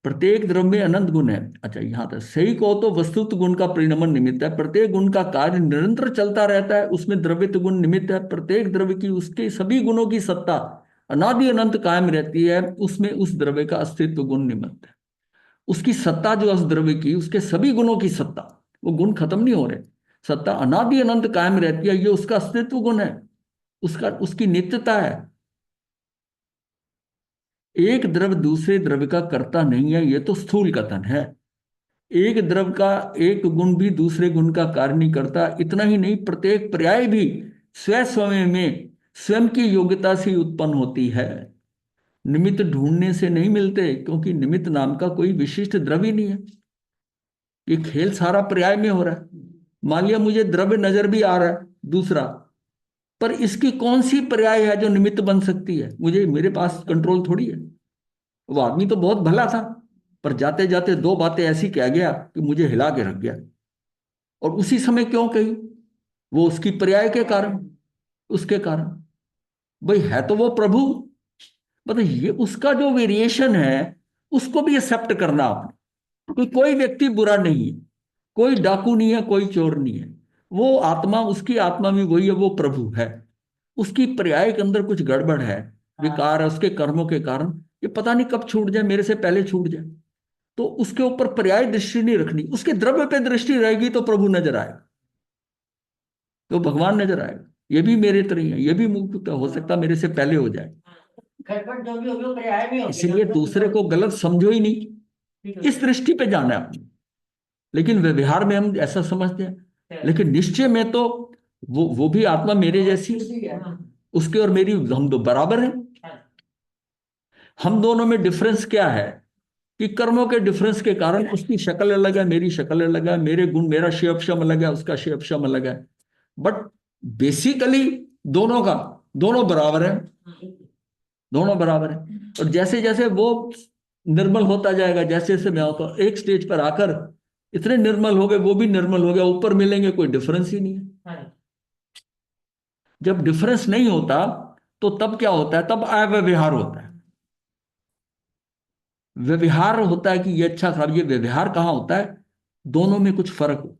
प्रत्येक द्रव्य में अनंत गुण है। अच्छा, यहां तक सही कहो तो वस्तुत्व गुण का परिणमन निमित्त है। प्रत्येक गुण का कार्य निरंतर चलता रहता है, उसमें द्रव्यत्व गुण निमित्त है। प्रत्येक द्रव्य की उसके सभी गुणों की सत्ता अनादि अनंत कायम रहती है, उसमें उस द्रव्य का अस्तित्व गुण निमित्त है। उसकी सत्ता जो उस द्रव्य की, उसके सभी गुणों की सत्ता, वो गुण खत्म नहीं हो रहे, सत्ता अनादि अनंत कायम रहती है, ये उसका अस्तित्व गुण है, उसका उसकी नित्यता है। एक द्रव्य दूसरे द्रव्य का कर्ता नहीं है, ये तो स्थूल कथन है। एक द्रव्य का एक गुण भी दूसरे गुण का कार्य नहीं करता। इतना ही नहीं, प्रत्येक पर्याय भी स्वयं में स्वयं की योग्यता से उत्पन्न होती है, निमित्त ढूंढने से नहीं मिलते, क्योंकि निमित्त नाम का कोई विशिष्ट द्रव्य नहीं है। ये खेल सारा पर्याय में हो रहा है। मान लिया मुझे द्रव्य नजर भी आ रहा है दूसरा, पर इसकी कौन सी पर्याय है जो निमित्त बन सकती है? मुझे, मेरे पास कंट्रोल थोड़ी है। वो आदमी तो बहुत भला था, पर जाते जाते दो बातें ऐसी कह गया कि मुझे हिला के रख गया। और उसी समय क्यों कही? वो उसकी पर्याय के कारण, उसके कारण। भाई है तो वो प्रभु, मतलब ये उसका जो वेरिएशन है उसको भी एक्सेप्ट करना आपने। कोई व्यक्ति बुरा नहीं है, कोई डाकू नहीं है, कोई चोर नहीं है। वो आत्मा, उसकी आत्मा में वही है, वो प्रभु है। उसकी पर्याय के अंदर कुछ गड़बड़ है, विकार है उसके कर्मों के कारण। ये पता नहीं कब छूट जाए, मेरे से पहले छूट जाए। तो उसके ऊपर पर्याय दृष्टि नहीं रखनी, उसके द्रव्य पे दृष्टि रहेगी तो प्रभु नजर आएगा, तो भगवान नजर आएगा। ये भी मेरे तरह ही है, ये भी मुक्त हो सकता मेरे से पहले हो जाए। जो भी होगी वो पर्याय में होगी। इसलिए दूसरे को गलत समझो ही नहीं, इस दृष्टि पे जाना है आपने। लेकिन व्यवहार में हम ऐसा समझते हैं, लेकिन निश्चय में तो वो भी आत्मा मेरे जैसी है, उसके और मेरी, हम दो बराबर हैं। हम दोनों में डिफरेंस क्या है कि कर्मों के डिफरेंस के कारण उसकी शक्ल अलग है, मेरी शक्ल अलग है, मेरे गुण, मेरा शेयपशम अलग है, उसका शेयपशम अलग है, बट बेसिकली दोनों बराबर है, दोनों बराबर है। और जैसे जैसे वो निर्मल होता जाएगा, जैसे जैसे मैं होता हूं, एक स्टेज पर आकर इतने निर्मल हो गए, वो भी निर्मल हो गया, ऊपर मिलेंगे, कोई डिफरेंस ही नहीं है। जब डिफरेंस नहीं होता तो तब क्या होता है? तब अव्यवहार होता है। व्यवहार होता है कि ये अच्छा खराब, ये व्यवहार कहाँ होता है? दोनों में कुछ फर्क हो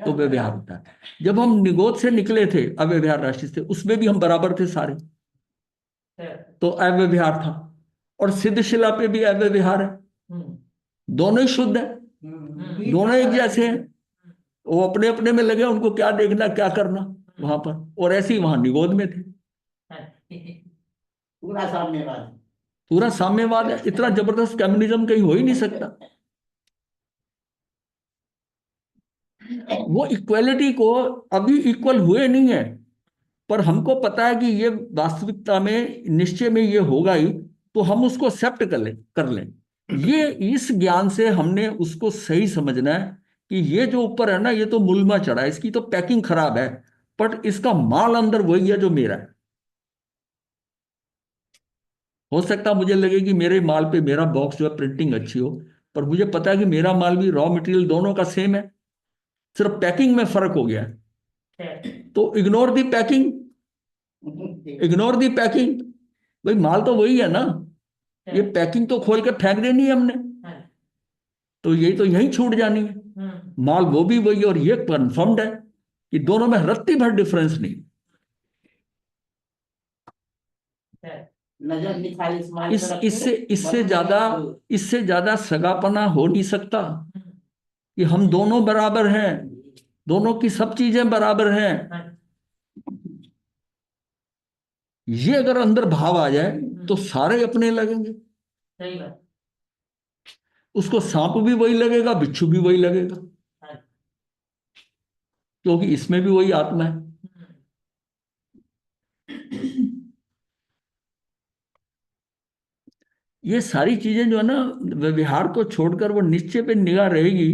तो व्यवहार होता है। जब हम निगोद से निकले थे, अव्यवहार राशि से, उसमें भी हम बराबर थे सारे, तो अव्यवहार था। और सिद्धशिला पे भी अव्यवहार है, दोनों ही शुद्ध है, दोनों एक जैसे हैं। वो अपने अपने में लगे, उनको क्या देखना क्या करना वहां पर, और ऐसे ही वहां निगोद में थे। पूरा साम्यवाद। पूरा साम्यवाद है, इतना जबरदस्त कम्युनिज्म कहीं हो ही नहीं सकता। वो इक्वलिटी को अभी इक्वल हुए नहीं है, पर हमको पता है कि ये वास्तविकता में निश्चय में ये होगा ही, तो हम उसको एक्सेप्ट कर लें। ये इस ज्ञान से हमने उसको सही समझना है कि ये जो ऊपर है ना, ये तो मुलमा चढ़ा है, इसकी तो पैकिंग खराब है, बट इसका माल अंदर वही है जो मेरा है। हो सकता मुझे लगे कि मेरे माल पे, मेरा बॉक्स जो है प्रिंटिंग अच्छी हो, पर मुझे पता है कि मेरा माल भी रॉ मटेरियल दोनों का सेम है, सिर्फ पैकिंग में फर्क हो गया है। तो इग्नोर दी पैकिंग, इग्नोर दी पैकिंग। भाई माल तो वही है ना, ये पैकिंग तो खोल के फेंक देनी है हमने, तो यही तो यही छूट जानी है। माल वो भी वही, और ये कंफर्म्ड है कि दोनों में रत्ती भर डिफरेंस नहीं। नजर नहीं खाली इस माल पे रखते, इससे ज्यादा सगापना हो नहीं सकता कि हम दोनों बराबर हैं, दोनों की सब चीजें बराबर हैं। ये अगर अंदर भाव आ जाए तो सारे अपने लगेंगे। सही बात। उसको सांप भी वही लगेगा, बिच्छू भी वही लगेगा, क्योंकि इसमें भी वही आत्मा है। ये सारी चीजें जो है ना, व्यवहार को छोड़कर वो निश्चय पे निगाह रहेगी।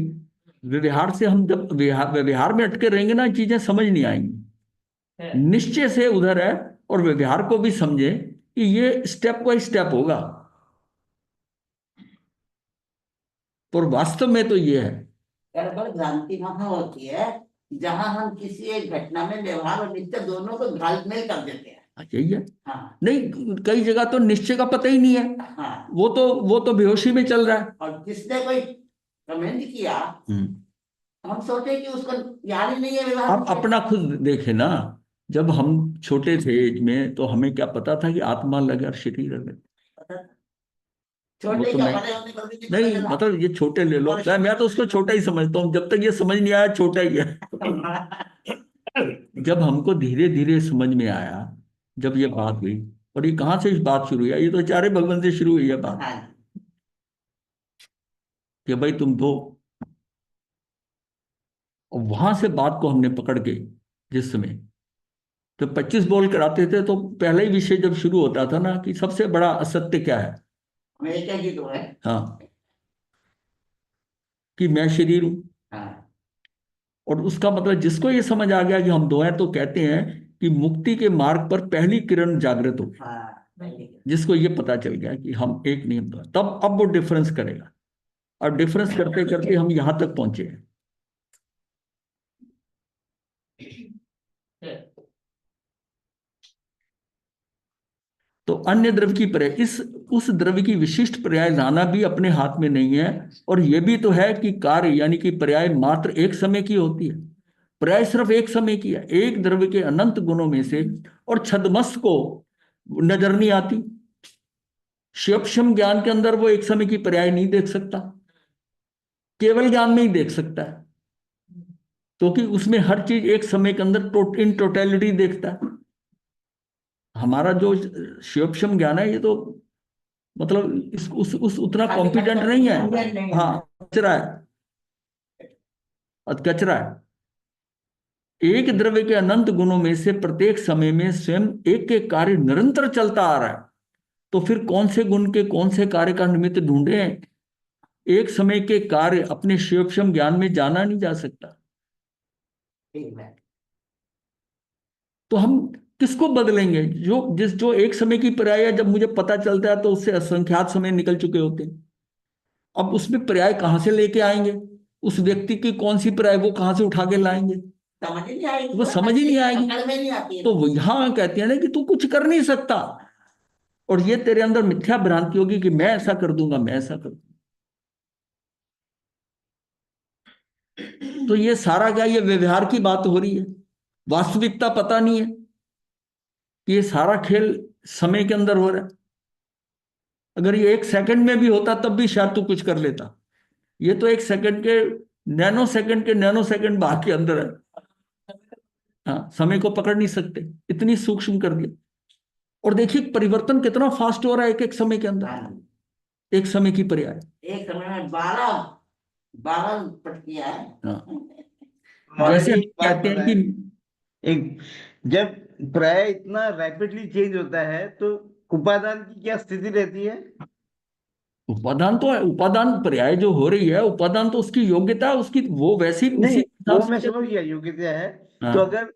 व्यवहार से हम जब व्यवहार में अटके रहेंगे ना, चीजें समझ नहीं आएंगी। निश्चय से उधर है, और व्यवहार को भी समझे कि ये स्टेप बाय स्टेप होगा, पर वास्तव में तो ये है। गड़बड़ भ्रांति वहां होती है जहां हम किसी एक घटना में व्यवहार और नित्य दोनों को घालमेल कर देते हैं। यही है। हाँ नहीं, कई जगह तो निश्चय का पता ही नहीं है, हाँ। वो तो बेहोशी में चल रहा है। और जिसने कोई कमेंट किया, हम सोचे कि उसको याद ही नहीं है व्यवहार। आप अपना खुद देखे ना, जब हम छोटे थे एज में, तो हमें क्या पता था कि आत्मा अलग है और शरीर अलग है? छोटे तो का मैं बड़े होने पर भी नहीं नहीं, पता चला। मतलब ये छोटे ले लो, मैं तो उसको छोटा ही समझता हूँ, जब तक ये समझ नहीं आया छोटा ही है। जब हमको धीरे धीरे समझ में आया, जब ये बात हुई, और ये कहाँ से इस बात शुरू हुई है, ये तो चारे भगवान से शुरू हुई है बात, हाँ। कि भाई तुम दो। और वहां से बात को हमने पकड़ के, जिस समय तो 25 बॉल कराते थे, तो पहला ही विषय जब शुरू होता था ना कि सबसे बड़ा असत्य क्या है, मैं एक ही तो है। हाँ, कि मैं शरीर हूं। हाँ। और उसका मतलब जिसको ये समझ आ गया कि हम दो हैं, तो कहते हैं कि मुक्ति के मार्ग पर पहली किरण जागृत हो गई। हाँ। जिसको ये पता चल गया कि हम एक नहीं, हम दो हैं, तब अब वो डिफरेंस करेगा, और डिफरेंस करते करते हम यहां तक पहुंचे हैं। तो अन्य द्रव्य की पर्याय, उस द्रव्य की विशिष्ट पर्याय लाना भी अपने हाथ में नहीं है। और यह भी तो है कि कार्य यानी कि पर्याय मात्र एक समय की होती है। पर्याय सिर्फ एक समय की है, एक द्रव्य के अनंत गुणों में से, और छद्मस्त को नजर नहीं आती। शिवक्षम ज्ञान के अंदर वो एक समय की पर्याय नहीं देख सकता, केवल ज्ञान में ही देख सकता है, क्योंकि उसमें हर चीज एक समय के अंदर इन टोटलिटी देखता है। हमारा जो शिवक्षम ज्ञान है, ये तो मतलब उस उतना कॉम्पिटेंट नहीं है। हाँ, कचरा है, कचरा है। एक द्रव्य के अनंत गुणों में से प्रत्येक समय में स्वयं एक एक कार्य निरंतर चलता आ रहा है, तो फिर कौन से गुण के कौन से कार्य का निमित्त ढूंढे? एक समय के कार्य अपने शिवक्षम ज्ञान में जाना नहीं जा सकता। तो हम किसको बदलेंगे? जो एक समय की पर्याय है, जब मुझे पता चलता है तो उससे असंख्यात समय निकल चुके होते हैं। अब उसमें पर्याय कहां से लेके आएंगे? उस व्यक्ति की कौन सी पर्याय वो कहां से उठा के लाएंगे? समझ ही नहीं आएगी, वो समझ ही नहीं आएगी। अकल में नहीं आती है। तो यहां कहते हैं ना कि तू कुछ कर नहीं सकता, और ये तेरे अंदर मिथ्या भ्रांति होगी कि मैं ऐसा कर दूंगा, मैं ऐसा कर दूंगा। तो ये सारा क्या, ये व्यवहार की बात हो रही है, वास्तविकता पता नहीं है कि ये सारा खेल समय के अंदर हो रहा है। अगर ये एक सेकंड में भी होता तब भी शायद तू कुछ कर लेता। ये तो एक सेकंड के नैनो सेकंड भाग के अंदर है। हाँ, समय को पकड़ नहीं सकते, इतनी सूक्ष्म कर दिया। और देखिए परिवर्तन कितना फास्ट हो रहा है एक एक समय के अंदर, एक समय की पर्याय। एक समय में 12 पटकियां है। हाँ, जैसे एक बात कहते हैं कि एक जब पर्याय इतना रैपिडली चेंज होता है, तो उपादान की क्या स्थिति रहती है? उपादान तो है, उपादान पर्याय जो हो रही है, उपादान तो उसकी योग्यता है, उसकी वो वैसी उसी नहीं, वो हिसाब मैं से। समझ गया योग्यता है। हाँ। तो अगर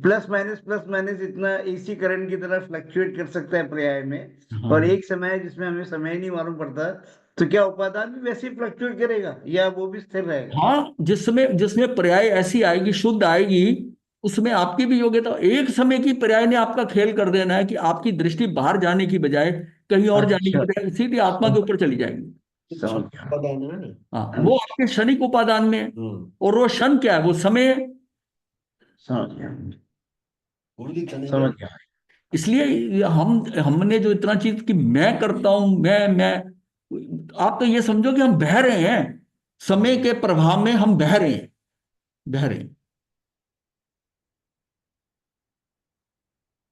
प्लस माइनस इतना एसी करंट की तरह फ्लक्चुएट कर सकता है पर्याय में, हाँ। और एक समय है जिसमें हमें समय नहीं मालूम पड़ता, तो क्या उपादान भी वैसे ही फ्लक्चुएट करेगा या वो भी स्थिर रहेगा? हाँ, जिसमें जिसमें पर्याय ऐसी आएगी, शुद्ध आएगी, उसमें आपकी भी योग्यता। एक समय की पर्याय ने आपका खेल कर देना है कि आपकी दृष्टि बाहर जाने की बजाय कहीं और जाने की अच्छा, बजाय सीधी आत्मा के ऊपर चली जाएगी। समझ गया। उपादान है ना। हाँ, वो आपके क्षणिक उपादान में है। और वो क्षण क्या है? वो समय है। समझ गया, ओनली क्षणिक समझ है। गया। इसलिए हमने जो इतना चीज कि मैं करता हूं, मैं आप तो ये समझो कि हम बह रहे हैं, समय के प्रभाव में हम बह रहे हैं, बह रहे हैं।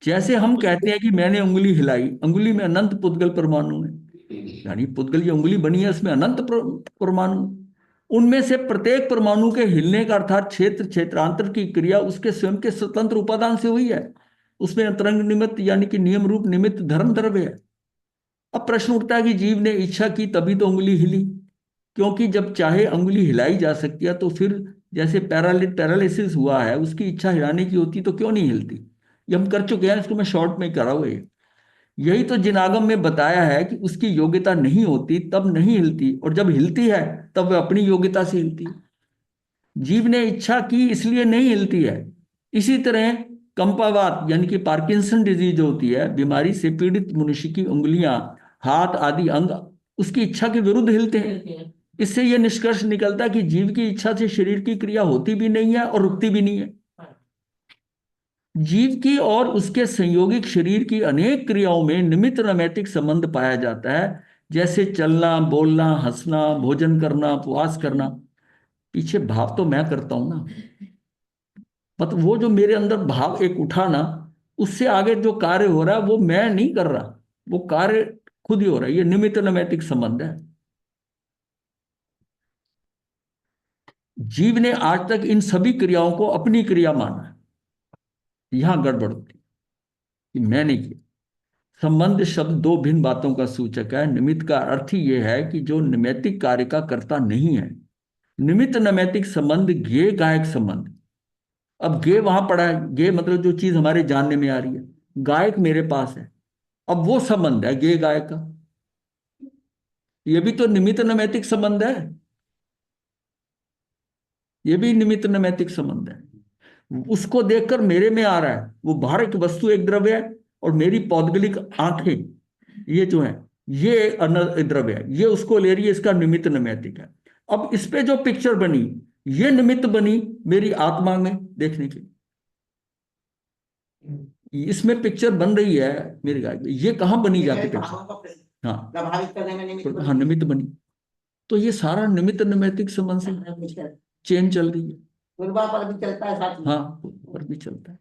जैसे हम कहते हैं कि मैंने उंगली हिलाई, अंगुली में अनंत पुद्गल परमाणु है, यानी पुद्गल की उंगली बनी है, उसमें अनंत परमाणु। उनमें से प्रत्येक परमाणु के हिलने का अर्थात क्षेत्र क्षेत्रांतर की क्रिया उसके स्वयं के स्वतंत्र उपादान से हुई है। उसमें अंतरंग निमित्त यानी कि नियम रूप निमित्त धर्म द्रव्य है। अब प्रश्न उठता है कि जीव ने इच्छा की तभी तो उंगली हिली, क्योंकि जब चाहे उंगली हिलाई जा सकती है, तो फिर जैसे पैरालिसिस हुआ है, उसकी इच्छा हिलाने की होती तो क्यों नहीं हिलती? ये हम कर चुके हैं, इसको मैं शॉर्ट में करा हुआ। यही तो जिनागम में बताया है कि उसकी योग्यता नहीं होती तब नहीं हिलती, और जब हिलती है तब वह अपनी योग्यता से हिलती है। जीव ने इच्छा की इसलिए नहीं हिलती है। इसी तरह कंपावात यानी कि पार्किंसन डिजीज होती है, बीमारी से पीड़ित मनुष्य की उंगलियां, हाथ आदि अंग उसकी इच्छा के विरुद्ध हिलते हैं। इससे यह निष्कर्ष निकलता है कि जीव की इच्छा से शरीर की क्रिया होती भी नहीं है और रुकती भी नहीं है। जीव की और उसके संयोगिक शरीर की अनेक क्रियाओं में निमित्त नैमित्तिक संबंध पाया जाता है, जैसे चलना, बोलना, हंसना, भोजन करना, उपवास करना। पीछे भाव तो मैं करता हूं ना, मतलब वो जो मेरे अंदर भाव एक उठा ना, उससे आगे जो कार्य हो रहा है वो मैं नहीं कर रहा, वो कार्य खुद ही हो रहा है। ये निमित्त नैमित्तिक संबंध है। जीव ने आज तक इन सभी क्रियाओं को अपनी क्रिया माना है। यहां गड़बड़ होती है कि मैंने किया। संबंध शब्द दो भिन्न बातों का सूचक है। निमित्त का अर्थ ही यह है कि जो नैमित्तिक कार्य का कर्ता नहीं है। निमित्त नैमित्तिक संबंध गे गायक संबंध। अब गे वहां पड़ा है, गे मतलब जो चीज हमारे जानने में आ रही है, गायक मेरे पास है। अब वो संबंध है गे गायक का, ये भी तो निमित्त नैमित्तिक संबंध है, ये भी निमित्त नैमित्तिक संबंध है। उसको देखकर मेरे में आ रहा है, वो बाहर एक वस्तु एक द्रव्य है, और मेरी पौद्गलिक आंखें ये जो है ये द्रव्य है, ये उसको ले रही है, इसका निमित्त नैमित्तिक है। अब इस पे जो पिक्चर बनी, ये निमित्त बनी मेरी आत्मा में देखने की। इसमें पिक्चर बन रही है मेरे गाय में, ये कहाँ बनी जाके पिक्चर? हाँ, प्रभावित करने में निमित्त हाँ, निमित्त बनी। तो ये सारा निमित्त नैमित्तिक संबंध से चेन चल रही है। पूर्वा पर भी चलता है साथ में। हाँ, पर भी चलता है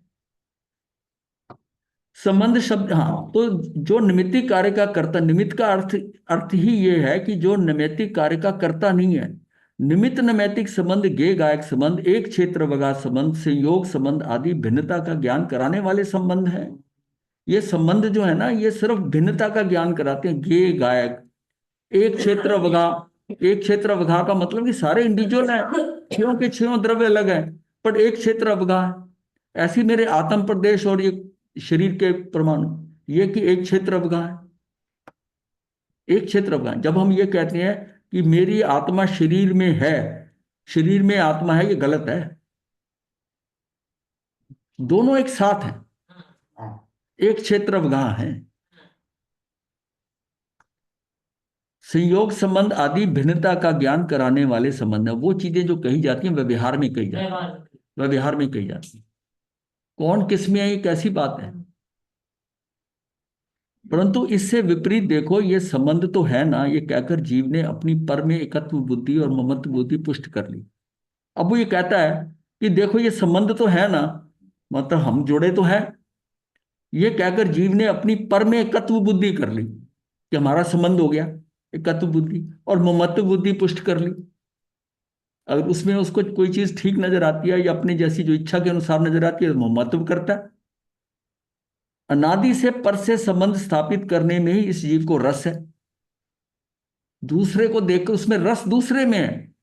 संबंध शब्द। हाँ, तो जो निमित्तिक कार्य का कर्ता, निमित्त का अर्थ ही ये है कि जो नैमित्तिक कार्य का कर्ता नहीं है। निमित्त नैमित्तिक संबंध, गे गायक संबंध, एक क्षेत्र वगा संबंध, संयोग संबंध आदि भिन्नता का ज्ञान कराने वाले संबंध है। ये संबंध जो है ना, ये सिर्फ भिन्नता का ज्ञान कराते हैं। गे गायक, एक क्षेत्र वगा, एक क्षेत्र वगा का मतलब कि सारे इंडिविजुअल हैं, छयों के छयों द्रव्य अलग है, पर एक क्षेत्र अवगा है। ऐसी मेरे आत्म प्रदेश और ये शरीर के परमाणु, ये कि एक क्षेत्र अवगा है, एक क्षेत्र अवगा है। जब हम ये कहते हैं कि मेरी आत्मा शरीर में है, शरीर में आत्मा है, ये गलत है। दोनों एक साथ हैं, एक क्षेत्र अवगा है। संयोग संबंध आदि भिन्नता का ज्ञान कराने वाले संबंध है। वो चीजें जो कही जाती हैं व्यवहार में कही जाती है, व्यवहार में कही जाती है। कौन किस में है ये कैसी बात है, परंतु इससे विपरीत देखो, ये संबंध तो है ना, ये कहकर जीव ने अपनी पर में एकत्व बुद्धि और ममत्व बुद्धि पुष्ट कर ली। अब वो ये कहता है कि देखो ये संबंध तो है ना, मतलब हम जुड़े तो हैं। ये कहकर जीव ने अपनी पर में एकत्व बुद्धि कर ली कि हमारा संबंध हो गया, एकत्व बुद्धि, और ममत्व बुद्धि पुष्ट कर ली। अगर उसमें उसको कोई चीज ठीक नजर आती है या अपनी जैसी जो इच्छा के अनुसार नजर आती है तो ममत्व करता है। अनादि से पर से संबंध स्थापित करने में ही इस जीव को रस है। दूसरे को देखकर उसमें रस दूसरे में है।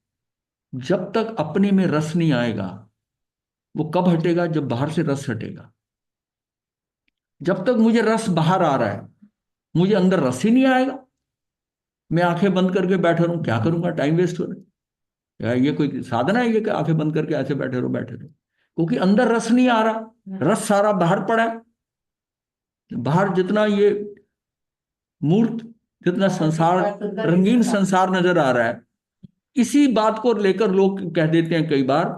जब तक अपने में रस नहीं आएगा, वो कब हटेगा? जब बाहर से रस हटेगा। जब तक मुझे रस बाहर आ रहा है, मुझे अंदर रस ही नहीं आएगा। मैं आंखें बंद करके बैठे रहूं, क्या करूंगा, टाइम वेस्ट हो रहा है। या ये कोई साधना है ये कि आंखें बंद करके ऐसे बैठे रहो बैठे रहो? क्योंकि अंदर रस नहीं आ रहा, रस सारा बाहर पड़ा है। बाहर जितना ये मूर्त, जितना संसार, रंगीन संसार नजर आ रहा है, इसी बात को लेकर लोग कह देते हैं कई बार,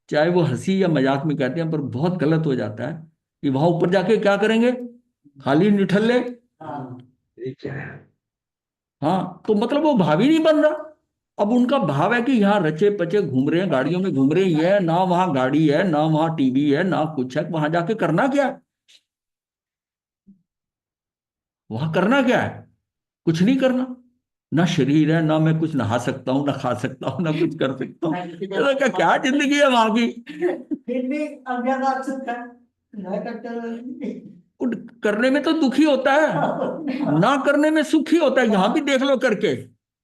चाहे वो हंसी या मजाक में कहते हैं, पर बहुत गलत हो जाता है कि वहां ऊपर जाके क्या करेंगे, खाली निठल्ले। हाँ, तो मतलब वो भाव ही नहीं बन रहा। अब उनका भाव है कि यहाँ रचे पचे घूम रहे हैं, गाड़ियों में घूम रहे ही है, ना वहां गाड़ी है, ना वहां टीवी है, ना कुछ है, वहां जाके करना क्या है? वहां करना क्या है? कुछ नहीं करना। ना शरीर है, ना मैं कुछ नहा सकता हूँ, ना खा सकता हूँ, ना कुछ कर सकता हूँ। तो क्या जिंदगी है वहां की? फिर भी अज्ञान आ सकता है, ना करते हुए। करने में तो दुखी होता है, ना करने में सुखी होता है। यहाँ भी देख लो करके,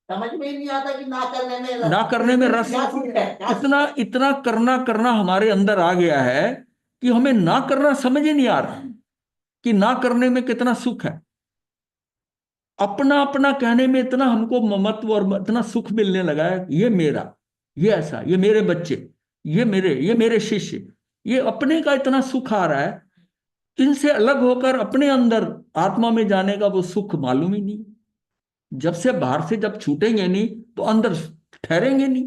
समझ में ही नहीं आता कि ना करने में रस, ना करने में रस। क्या सुख है, क्या सुख इतना इतना करना करना हमारे अंदर आ गया है कि हमें ना करना समझ ही नहीं आ रहा कि ना करने में कितना सुख है। अपना अपना कहने में इतना हमको ममत्व और इतना सुख मिलने लगा है, ये मेरा, ये ऐसा, ये मेरे बच्चे, ये मेरे शिष्य, ये अपने का इतना सुख आ रहा है। इनसे अलग होकर अपने अंदर आत्मा में जाने का वो सुख मालूम ही नहीं। जब से बाहर से जब छूटेंगे नहीं तो अंदर ठहरेंगे नहीं,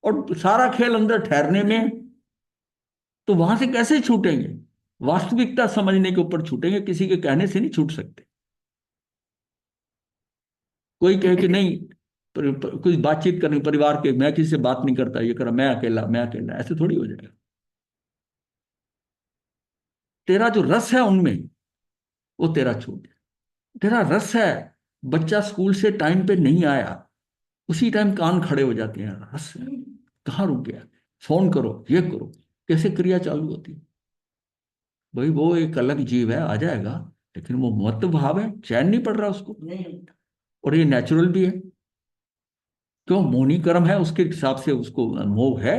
और सारा खेल अंदर ठहरने में है। तो वहां से कैसे छूटेंगे? वास्तविकता समझने के ऊपर छूटेंगे, किसी के कहने से नहीं छूट सकते। कोई कहे कि नहीं, कुछ बातचीत करनी परिवार के, मैं किसी से बात नहीं करता, ये करा, मैं अकेला, ऐसे थोड़ी हो जाएगा। तेरा जो रस है उनमें, वो तेरा छूट गया। तेरा रस है, बच्चा स्कूल से टाइम पे नहीं आया, उसी टाइम कान खड़े हो जाते हैं, रस है, कहाँ रुक गया, फोन करो, ये करो, कैसे क्रिया चालू होती है। भाई वो एक अलग जीव है, आ जाएगा, लेकिन वो महत्व भाव है, चैन नहीं पड़ रहा उसको। नहीं। और ये नेचुरल भी है, क्यों, मोहनी कर्म है, उसके हिसाब से उसको मोह है।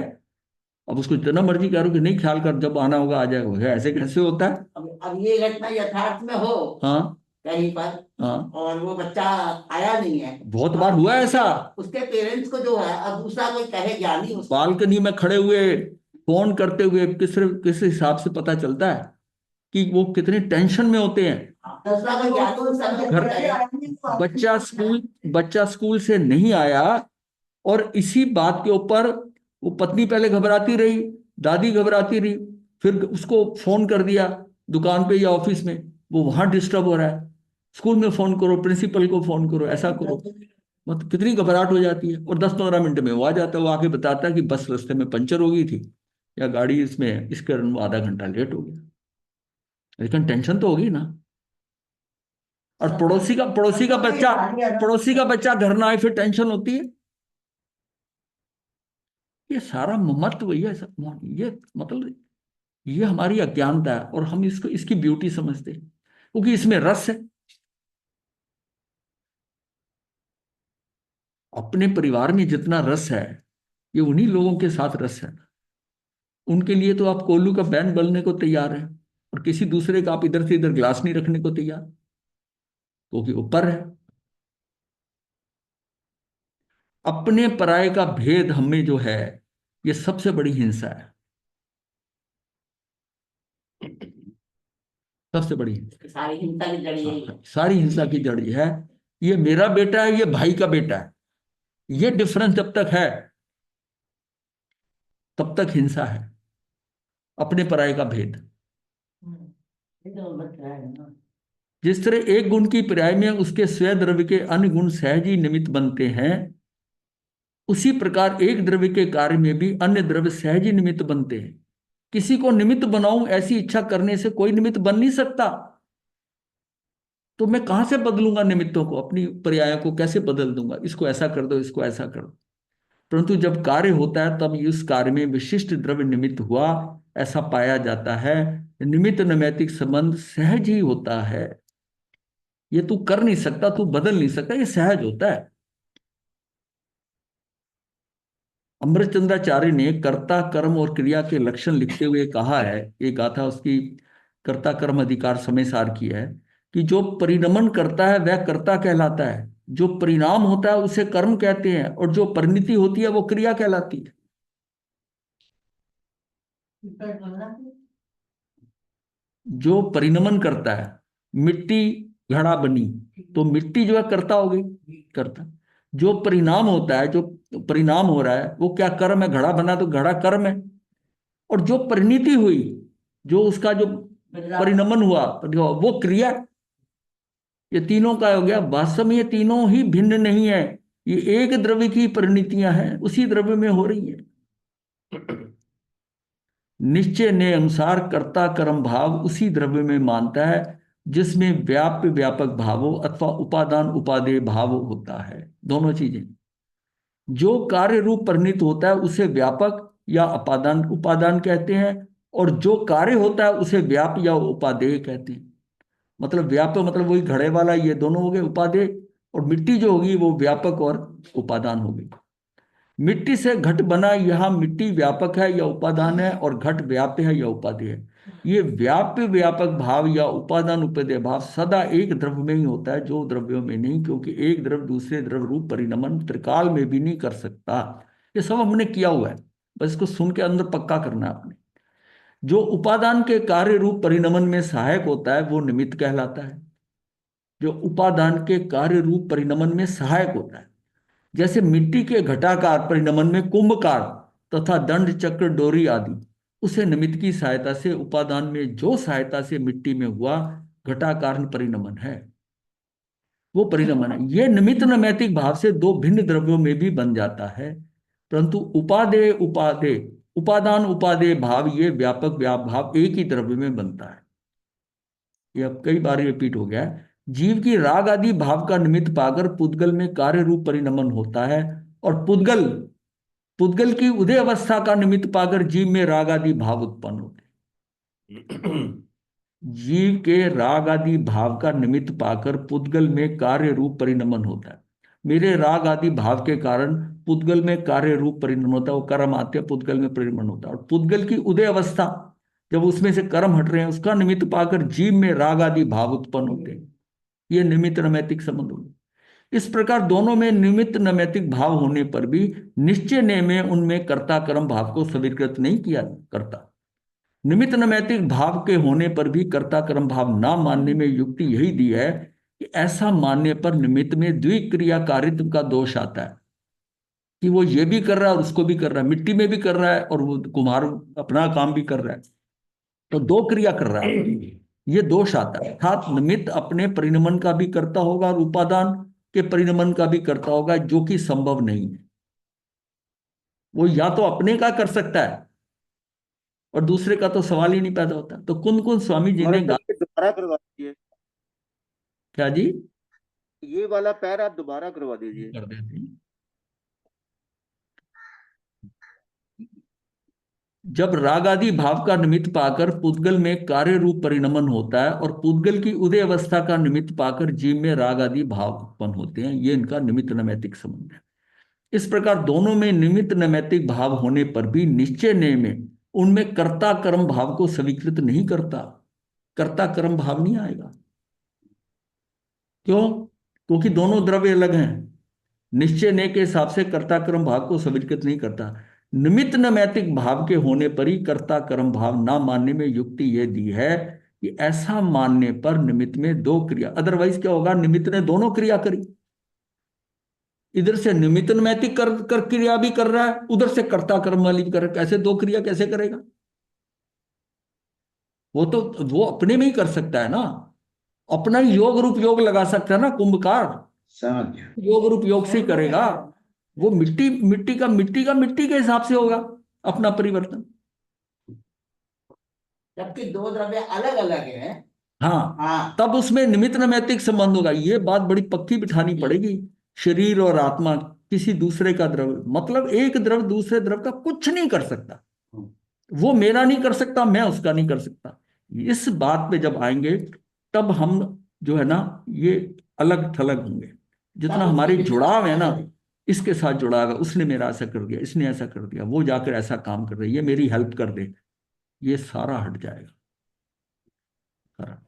अब उसको जितना मर्जी करो कि नहीं, ख्याल कर, जब आना होगा आ जाएगा, ऐसे कैसे होता है? अब ये घटना यथार्थ में हो हाँ कहीं पर, हाँ, और वो बच्चा आया नहीं है, बहुत बार हुआ है ऐसा। उसके पेरेंट्स को जो है, अब दूसरा कोई कहे ज्ञानी उसको, बालकनी में खड़े हुए फोन करते हुए किस हिसाब से पता चलता है कि वो कितने टेंशन में होते हैं। दूसरा कोई ज्ञानी उस समय घर कहे, बच्चा स्कूल से नहीं आया, और इसी बात के ऊपर वो पत्नी पहले घबराती रही, दादी घबराती रही, फिर उसको फोन कर दिया दुकान पे या ऑफिस में, वो वहां डिस्टर्ब हो रहा है, स्कूल में फोन करो, प्रिंसिपल को फोन करो, ऐसा करो। मतलब कितनी घबराहट हो जाती है। और 10-15 मिनट में वो आ जाता है, वो आके बताता है कि बस रास्ते में पंचर हो गई थी, या गाड़ी इसमें इस कारण वो आधा घंटा लेट हो गया। लेकिन टेंशन तो होगी ना। और पड़ोसी का बच्चा घर ना आए, फिर टेंशन होती है। ये सारा ममत्व, ये मतलब ये हमारी अज्ञानता है, और हम इसको इसकी ब्यूटी समझते हैं, क्योंकि इसमें रस है। अपने परिवार में जितना रस है, ये उन्हीं लोगों के साथ रस है। उनके लिए तो आप कोल्लू का बैन बनने को तैयार है, और किसी दूसरे का आप इधर से इधर ग्लास नहीं रखने को तैयार, क्योंकि ऊपर है। अपने पराये का भेद हमें जो है, ये सबसे बड़ी हिंसा है, सबसे बड़ी हिंसा। सारी हिंसा की जड़ यही है। सारी हिंसा की जड़ ये है, ये मेरा बेटा है, ये भाई का बेटा है। ये डिफरेंस जब तक है, तब तक हिंसा है, अपने पराये का भेद। जिस तरह एक गुण की पर्याय में उसके स्वयं द्रव्य के अन्य गुण सहज ही निमित्त बनते हैं, उसी प्रकार एक द्रव्य के कार्य में भी अन्य द्रव्य सहज ही निमित्त बनते हैं। किसी को निमित्त बनाऊं, ऐसी इच्छा करने से कोई निमित्त बन नहीं सकता। तो मैं कहां से बदलूंगा निमित्तों को, अपनी पर्यायों को कैसे बदल दूंगा, इसको ऐसा कर दो, इसको ऐसा कर दो। परंतु जब कार्य होता है, तब इस कार्य में विशिष्ट द्रव्य निमित्त हुआ, ऐसा पाया जाता है। निमित्त नैमित्तिक संबंध सहज ही होता है। ये तू कर नहीं सकता, तू बदल नहीं सकता, ये सहज होता है। अमृतचंद्राचार्य ने कर्ता कर्म और क्रिया के लक्षण लिखते हुए कहा है, एक गाथा उसकी कर्ता कर्म अधिकार समय सार की है, कि जो परिणमन करता है वह कर्ता कहलाता है, जो परिणाम होता है उसे कर्म कहते हैं, और जो परिणति होती है वो क्रिया कहलाती है। जो परिणमन करता है, मिट्टी घड़ा बनी, तो मिट्टी जो है कर्ता हो गई, कर्ता। जो परिणाम होता है, जो परिणाम हो रहा है, वो क्या कर्म है? घड़ा बना तो घड़ा कर्म है। और जो परिणति हुई, जो उसका जो परिणमन हुआ, वो क्रिया। ये तीनों का हो गया। वास्तव में ये तीनों ही भिन्न नहीं है, ये एक द्रव्य की परिणतियां हैं, उसी द्रव्य में हो रही है। निश्चय ने अनुसार कर्ता कर्म भाव उसी द्रव्य में मानता है जिसमें व्याप्य व्यापक भावो अथवा उपादान उपादेय भाव होता है। दोनों चीजें। जो कार्य रूप परिणित होता है उसे व्यापक या उपादान उपादान कहते हैं, और जो कार्य होता है उसे व्याप या उपादेय कहते हैं। मतलब व्यापक मतलब वही घड़े वाला, ये दोनों हो गए उपादेय, और मिट्टी जो होगी वो व्यापक और उपादान होगी। मिट्टी से घट बना, यहाँ मिट्टी व्यापक है या उपादान है, और घट व्याप्य है या उपादेय है। ये व्याप्य व्यापक भाव या उपादान उपादेय भाव सदा एक द्रव्य में ही होता है, जो द्रव्यों में नहीं, क्योंकि एक द्रव्य दूसरे द्रव्य रूप परिणमन त्रिकाल में भी नहीं कर सकता। ये सब हमने किया हुआ है, बस इसको सुन के अंदर पक्का करना है आपने। जो उपादान के कार्य रूप परिणमन में सहायक होता है वो निमित्त कहलाता है। जो उपादान के कार्य रूप परिणमन में सहायक होता है, जैसे मिट्टी के घटाकार परिणमन में कुंभकार तथा दंड चक्र डोरी आदि, उसे निमित्त की सहायता से उपादान में जो सहायता से मिट्टी में हुआ घटाकार परिणमन है, वो परिणमन है। ये निमित्त नैमित्तिक भाव से दो भिन्न द्रव्यों में भी बन जाता है, परंतु उपादेय उपादेय उपादान उपादेय भाव, ये व्यापक व्याप भाव एक ही द्रव्य में बनता है। ये अब कई बार रिपीट हो गया है। जीव की राग आदि भाव का निमित्त पाकर पुद्गल में कार्य रूप परिणमन होता है, और पुद्गल पुद्गल की उदय अवस्था का निमित्त पाकर जीव में राग आदि भाव उत्पन्न होते हैं। जीव के राग आदि भाव का निमित्त पाकर पुद्गल में कार्य रूप परिणमन होता है। मेरे राग आदि भाव के कारण पुद्गल में कार्य रूप परिणमन होता है, वो कर्म आते हैं, पुद्गल में परिणमन होता है। और पुद्गल की उदय अवस्था, जब उसमें से कर्म हट रहे हैं, उसका निमित्त पाकर जीव में राग आदि भाव उत्पन्न होते हैं। ये निमित्त नैमित्तिक संबंध हो गए। इस प्रकार दोनों में निमित्त नैमित्तिक भाव होने पर भी निश्चय ने में उनमें कर्ता कर्म भाव को स्वीकृत नहीं किया करता। निमित्त नैमित्तिक भाव के होने पर भी कर्ता कर्म भाव ना मानने में युक्ति यही दी है कि ऐसा मानने पर निमित्त में द्विक्रियाकारित्व का दोष आता है, कि वो ये भी कर रहा है और उसको भी कर रहा है, मिट्टी में भी कर रहा है और वो कुम्हार अपना काम भी कर रहा है, तो दो क्रिया कर रहा है, ये दोष आता है। अर्थात निमित्त अपने परिणमन का भी करता होगा और उपादान के परिणमन का भी करता होगा, जो कि संभव नहीं है। वो या तो अपने का कर सकता है और दूसरे का तो सवाल ही नहीं पैदा होता। तो कुंद कुंद स्वामी जी ने दोबारा करवा दीजिए। क्या जी? ये वाला पैर आप दोबारा करवा दीजिए। कर देते हैं। जब राग आदि भाव का निमित्त पाकर पुद्गल में कार्य रूप परिणमन होता है, और पुद्गल की उदय अवस्था का निमित्त पाकर जीव में राग आदि भाव उत्पन्न होते हैं, ये इनका निमित्त नैमित्तिक संबंध है। इस प्रकार दोनों में निमित्त नैमित्तिक भाव होने पर भी निश्चय ने में उनमें कर्ता कर्म भाव को स्वीकृत नहीं करता। कर्ता कर्म भाव नहीं आएगा। क्यों? क्योंकि दोनों द्रव्य अलग हैं। निश्चय ने के हिसाब से कर्ता कर्म भाव को स्वीकृत नहीं करता। निमित्त नैमित्तिक भाव के होने पर ही कर्ता कर्म भाव ना मानने में युक्ति यह दी है कि ऐसा मानने पर निमित्त में दो क्रिया, अदरवाइज क्या होगा, निमित्त ने दोनों क्रिया करी, इधर से निमित्त नैमित्तिक कर क्रिया भी कर रहा है, उधर से कर्ता कर्म वाली भी कर रहा है। कैसे दो क्रिया कैसे करेगा? वो तो वो अपने में ही कर सकता है ना, अपना ही योग रूप योग लगा सकता है ना कुंभकार, योग रूप योग से ही करेगा। वो मिट्टी के हिसाब से होगा अपना परिवर्तन। जबकि दो द्रव्य अलग अलग है। हाँ, तब उसमें निमित्त नैमित्तिक संबंध होगा। ये बात बड़ी पक्की बिठानी पड़ेगी। शरीर और आत्मा किसी दूसरे का द्रव्य, मतलब एक द्रव्य दूसरे द्रव्य का कुछ नहीं कर सकता। वो मेरा नहीं कर सकता, मैं उसका नहीं कर सकता। इस बात पे जब आएंगे तब हम जो है ना ये अलग थलग होंगे। जितना हमारी जुड़ाव है ना, इसके साथ जुड़ाव है, उसने मेरा ऐसा कर दिया, इसने ऐसा कर दिया, वो जाकर ऐसा काम कर रही है, ये मेरी हेल्प कर दे, ये सारा हट जाएगा सारा।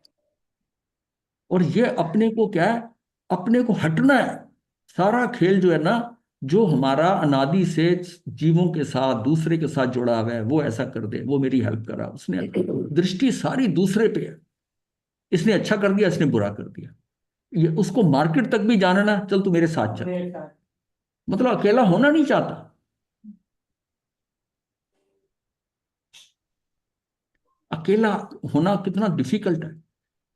और ये अपने को क्या है, अपने को हटना है। सारा खेल जो है ना, जो हमारा अनादि से जीवों के साथ, दूसरे के साथ जुड़ा हुआ है, वो ऐसा कर दे, वो मेरी हेल्प करा, उसने दृष्टि सारी दूसरे पे है, इसने अच्छा कर दिया, इसने बुरा कर दिया। ये उसको मार्केट तक भी जाना ना, चल तू मेरे साथ चल, मतलब अकेला होना नहीं चाहता। अकेला होना कितना डिफिकल्ट है।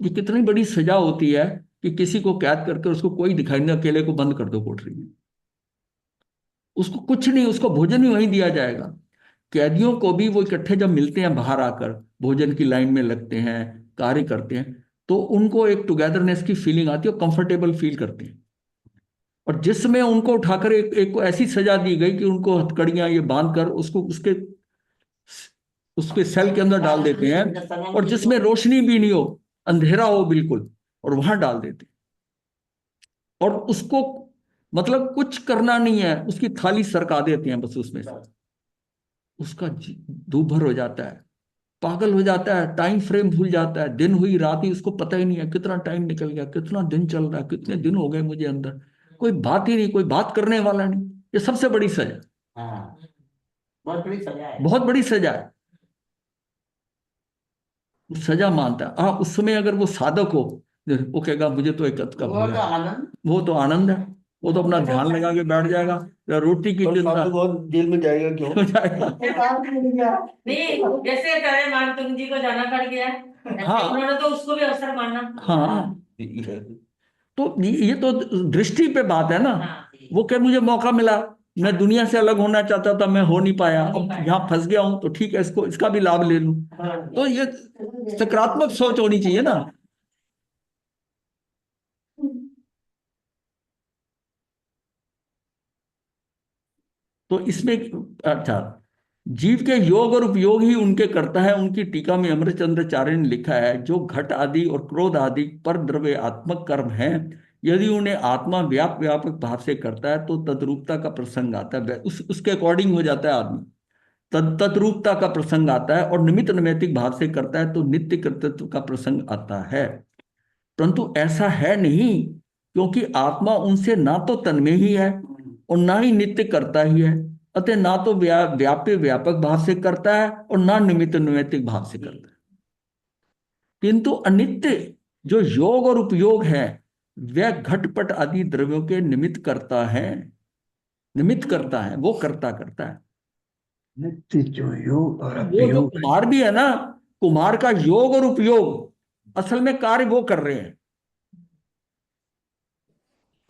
ये कितनी बड़ी सजा होती है कि किसी को कैद करके उसको कोई दिखाई नहीं, अकेले को बंद कर दो कोठरी में, उसको कुछ नहीं, उसको भोजन ही वहीं दिया जाएगा। कैदियों को भी वो इकट्ठे जब मिलते हैं बाहर आकर, भोजन की लाइन में लगते हैं, कार्य करते हैं, तो उनको एक टुगेदरनेस की फीलिंग आती है और कंफर्टेबल फील करते हैं। और जिसमें उनको उठाकर एक को ऐसी सजा दी गई कि उनको हथकड़ियां ये बांध कर उसको उसके उसके सेल के अंदर डाल देते हैं, और जिसमें रोशनी भी नहीं हो, अंधेरा हो बिल्कुल, और वहां डाल देते हैं। और उसको मतलब कुछ करना नहीं है, उसकी थाली सरका देते हैं बस, उसमें से उसका दूभर हो जाता है, पागल हो जाता है, टाइम फ्रेम भूल जाता है, दिन हुई रात ही उसको पता ही नहीं है, कितना टाइम निकल गया, कितना दिन चल रहा है, कितने दिन हो गए मुझे अंदर, कोई बात ही नहीं, कोई बात करने वाला नहीं। ये सबसे बड़ी सजा, हाँ, बहुत बड़ी सजा है। बहुत बड़ी सजा है। वो सजा मानता है। हाँ, उस समय अगर वो साधक हो, वो कहेगा मुझे तो एक का वो तो आनंद, वो तो आनंद है, वो तो अपना ध्यान लगा के बैठ जाएगा, या रोटी की और चिंता साधु बहुत जेल में जाएगा क्यों? हो जाएगा। नहीं, जैसे करे मानसिंह जी को जाना पड़ गया, ऐसे हाँ। उन्होंने तो उसको भी अवसर माना। हाँ, तो ये तो दृष्टि पे बात है ना। हाँ, वो कहे मुझे मौका मिला, मैं दुनिया से अलग होना चाहता था, मैं हो नहीं पाया, अब यहाँ फंस गया हूं, तो ठीक है, इसको इसका भी लाभ ले लूं। तो ये सकारात्मक सोच होनी चाहिए ना। तो इसमें अच्छा, जीव के योग और उपयोग ही उनके करता है। उनकी टीका में अमरचंद्राचार्य ने लिखा है, जो घट आदि और क्रोध आदि पर द्रव्यात्मक कर्म हैं, यदि उन्हें आत्मा व्यापक भाव से करता है तो तद्रूपता का प्रसंग आता है, उसके अकॉर्डिंग हो जाता है आदमी, तद्रूपता का प्रसंग आता है। और निमित्त नैमित्तिक भाव से करता है तो नित्य कर्तृत्व का प्रसंग आता है। परंतु ऐसा है नहीं, क्योंकि आत्मा उनसे ना तो तन्मय ही है और ना ही नित्य करता ही है, अतः ना तो व्यापक भाव से करता है और ना निमित्त नैमित्तिक भाव से करता है। किंतु अनित्य जो योग और उपयोग है, वह घटपट आदि द्रव्यों के निमित्त करता है, निमित्त करता है, वो करता है। नित्य जो योग और वो जो उपयोग कुम्हार भी है ना, कुम्हार का योग और उपयोग असल में कार्य वो कर रहे हैं।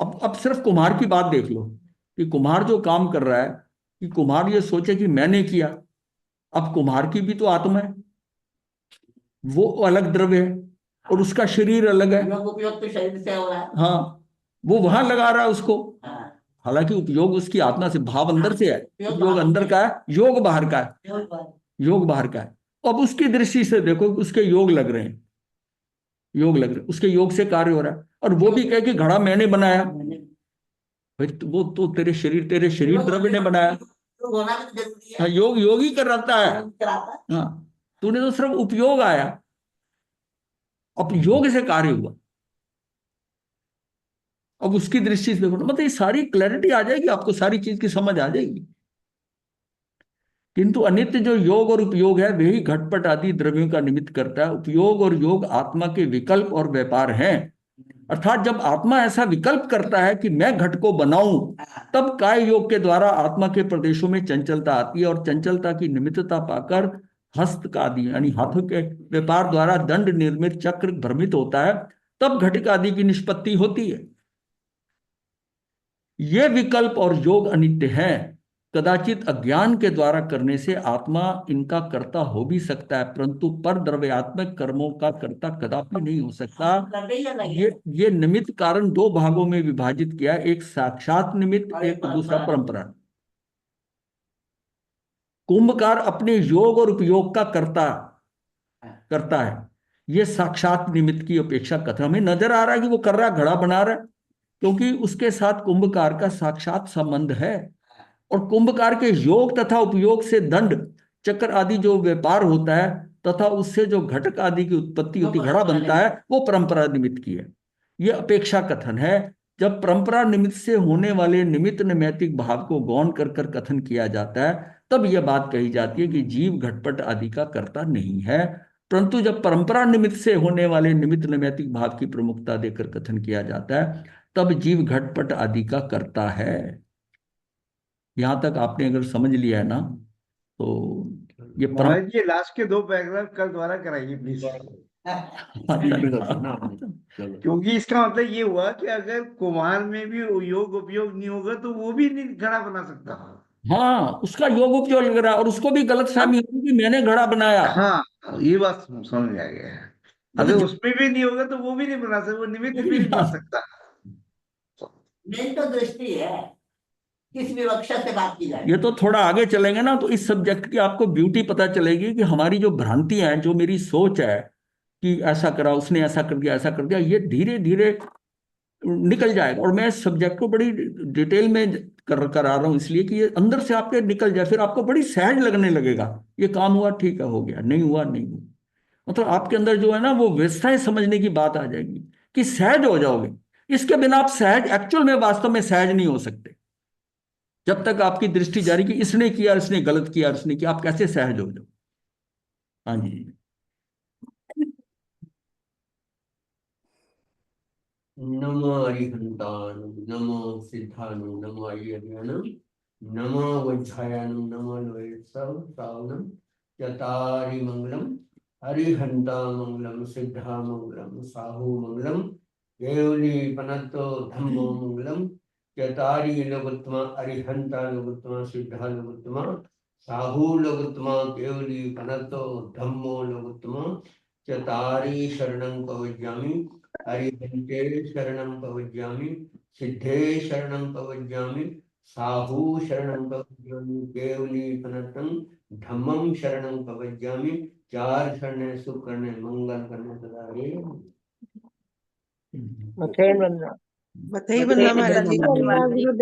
अब सिर्फ कुम्हार की बात देख लो कि कुम्हार जो काम कर रहा है, कि कुम्हार ये सोचे कि मैंने किया। अब कुम्हार की भी तो आत्मा है, वो अलग द्रव्य है और उसका शरीर अलग है। उपयोग तो शरीर से हो रहा है। हाँ, वो वहां लगा रहा है उसको, हाँ, हालांकि उपयोग उसकी आत्मा से, भाव अंदर से है, उपयोग अंदर का है, योग बाहर का है, योग बाहर का है। अब उसकी दृष्टि से देखो, उसके योग लग रहे हैं, योग लग रहे हैं, उसके योग से कार्य हो रहा है। और वो भी कहे कि घड़ा मैंने बनाया, भाई तो वो तो तेरे शरीर द्रव्य ने बनाया। तो होना भी जरूरी है। हाँ, योग योगी कर रहता है। कराता है। हाँ, तूने तो सिर्फ उपयोग आया, अब योग से कार्य हुआ। अब उसकी दृष्टि से देखो, मतलब ये सारी क्लैरिटी आ जाएगी आपको, सारी चीज की समझ आ जाएगी। किंतु अनित्य जो योग और उपयोग है, वही घटपट आदि द्रव्यों का निमित्त करता है। उपयोग और योग आत्मा के विकल्प और व्यापार हैं। अर्थात जब आत्मा ऐसा विकल्प करता है कि मैं घट को बनाऊं, तब काय योग के द्वारा आत्मा के प्रदेशों में चंचलता आती है, और चंचलता की निमित्तता पाकर हस्त का आदि यानी हाथों के व्यापार द्वारा दंड निर्मित चक्र भ्रमित होता है, तब घटिक आदि की निष्पत्ति होती है। ये विकल्प और योग अनित्य है। कदाचित अज्ञान के द्वारा करने से आत्मा इनका कर्ता हो भी सकता है, परंतु पर द्रव्यात्मक कर्मों का कर्ता कदापि नहीं हो सकता। ये निमित्त कारण दो भागों में विभाजित किया, एक साक्षात निमित्त, एक दूसरा परंपरा। कुंभकार अपने योग और उपयोग का करता है। ये साक्षात निमित्त की अपेक्षा कथन हमें नजर आ रहा है कि वो कर रहा है, घड़ा बना रहा है, क्योंकि उसके साथ कुंभकार का साक्षात संबंध है। और कुंभकार के योग तथा उपयोग से दंड चक्र आदि जो व्यापार होता है, तथा उससे जो घटक आदि की उत्पत्ति होती, घड़ा बनता है, वो परंपरा निमित्त की है। यह अपेक्षा कथन है, जब परंपरा निमित्त से होने वाले निमित्त नैमित्तिक भाव को गौण कर कर कथन किया जाता है, तब यह बात कही जाती है कि जीव घटपट आदि का कर्ता नहीं है। परंतु जब परंपरा निमित्त से होने वाले निमित्त नैमित्तिक भाव की प्रमुखता देकर कथन किया जाता है, तब जीव घटपट आदि का कर्ता है। यहां तक आपने अगर समझ लिया है ना, तो ये महाराज जी, लास्ट के 2 पैराग्राफ कल दोबारा कराइए प्लीज, चलो क्योंकि इसका मतलब ये हुआ कि अगर कुम्हार में भी योग उपयोग नहीं होगा तो वो भी नहीं घड़ा बना सकता। हाँ, उसका योग उपयोग लग रहा है और उसको भी गलत फहमी होगी कि मैंने घड़ा बनाया। हाँ, ये बात समझ आ गया है। अगर उसमें भी नहीं होगा तो वो भी नहीं बना सकता, वो निमित्त भी नहीं बन सकता। मेन तो दृष्टि है, किस विवक्षा से बात की जाए। ये तो थोड़ा आगे चलेंगे ना, तो इस सब्जेक्ट की आपको ब्यूटी पता चलेगी कि हमारी जो भ्रांतियां हैं, जो मेरी सोच है कि ऐसा करा, उसने ऐसा कर दिया, ऐसा कर दिया, ये धीरे धीरे निकल जाएगा। और मैं इस सब्जेक्ट को बड़ी डिटेल में करा रहा हूं इसलिए कि ये अंदर से आपके निकल जाए, फिर आपको बड़ी सहज लगने लगेगा। ये काम हुआ ठीक है, हो गया, नहीं हुआ नहीं हुआ, मतलब आपके अंदर जो है ना वो व्यवस्थाएं समझने की बात आ जाएगी कि सहज हो जाओगे। इसके बिना आप सहज, एक्चुअल में वास्तव में सहज नहीं हो सकते। जब तक आपकी दृष्टि जारी कि इसने किया, इसने गलत किया, इसने किया, आप कैसे सहज हो जाओ। हाँ जी। नमो अरिहंतानु, नमो सिद्धानु, नमो अय्यज्ञानम, नमो वज्रायनु, नमो लोहे सावनम, चतारि मंगलम, अरिहंता मंगलम, सिद्धा मंगलम, साहू मंगलम, केवली पनतो धम्मो मंगलम, चतारि लोकोत्तमा, अरिहंता लोकोत्तमा, सिद्धा लोकोत्तमा, साहू लोकोत्तमा, केवली पनतो धम्मो लोकोत्तमा, चतारि शरणं पवज्यामि, हरिहंते शरणं पवज्यामि, सिद्धे शरणं पवज्यामि, साहू शरणं पवज्यामि, केवली पनतं धम्मं शरणं पवज्यामि। 4 शरण सुख करने, मंगल करने सदा रे। बथेई बनना बताइए, वंदना महाराज जी। गुरुदेव।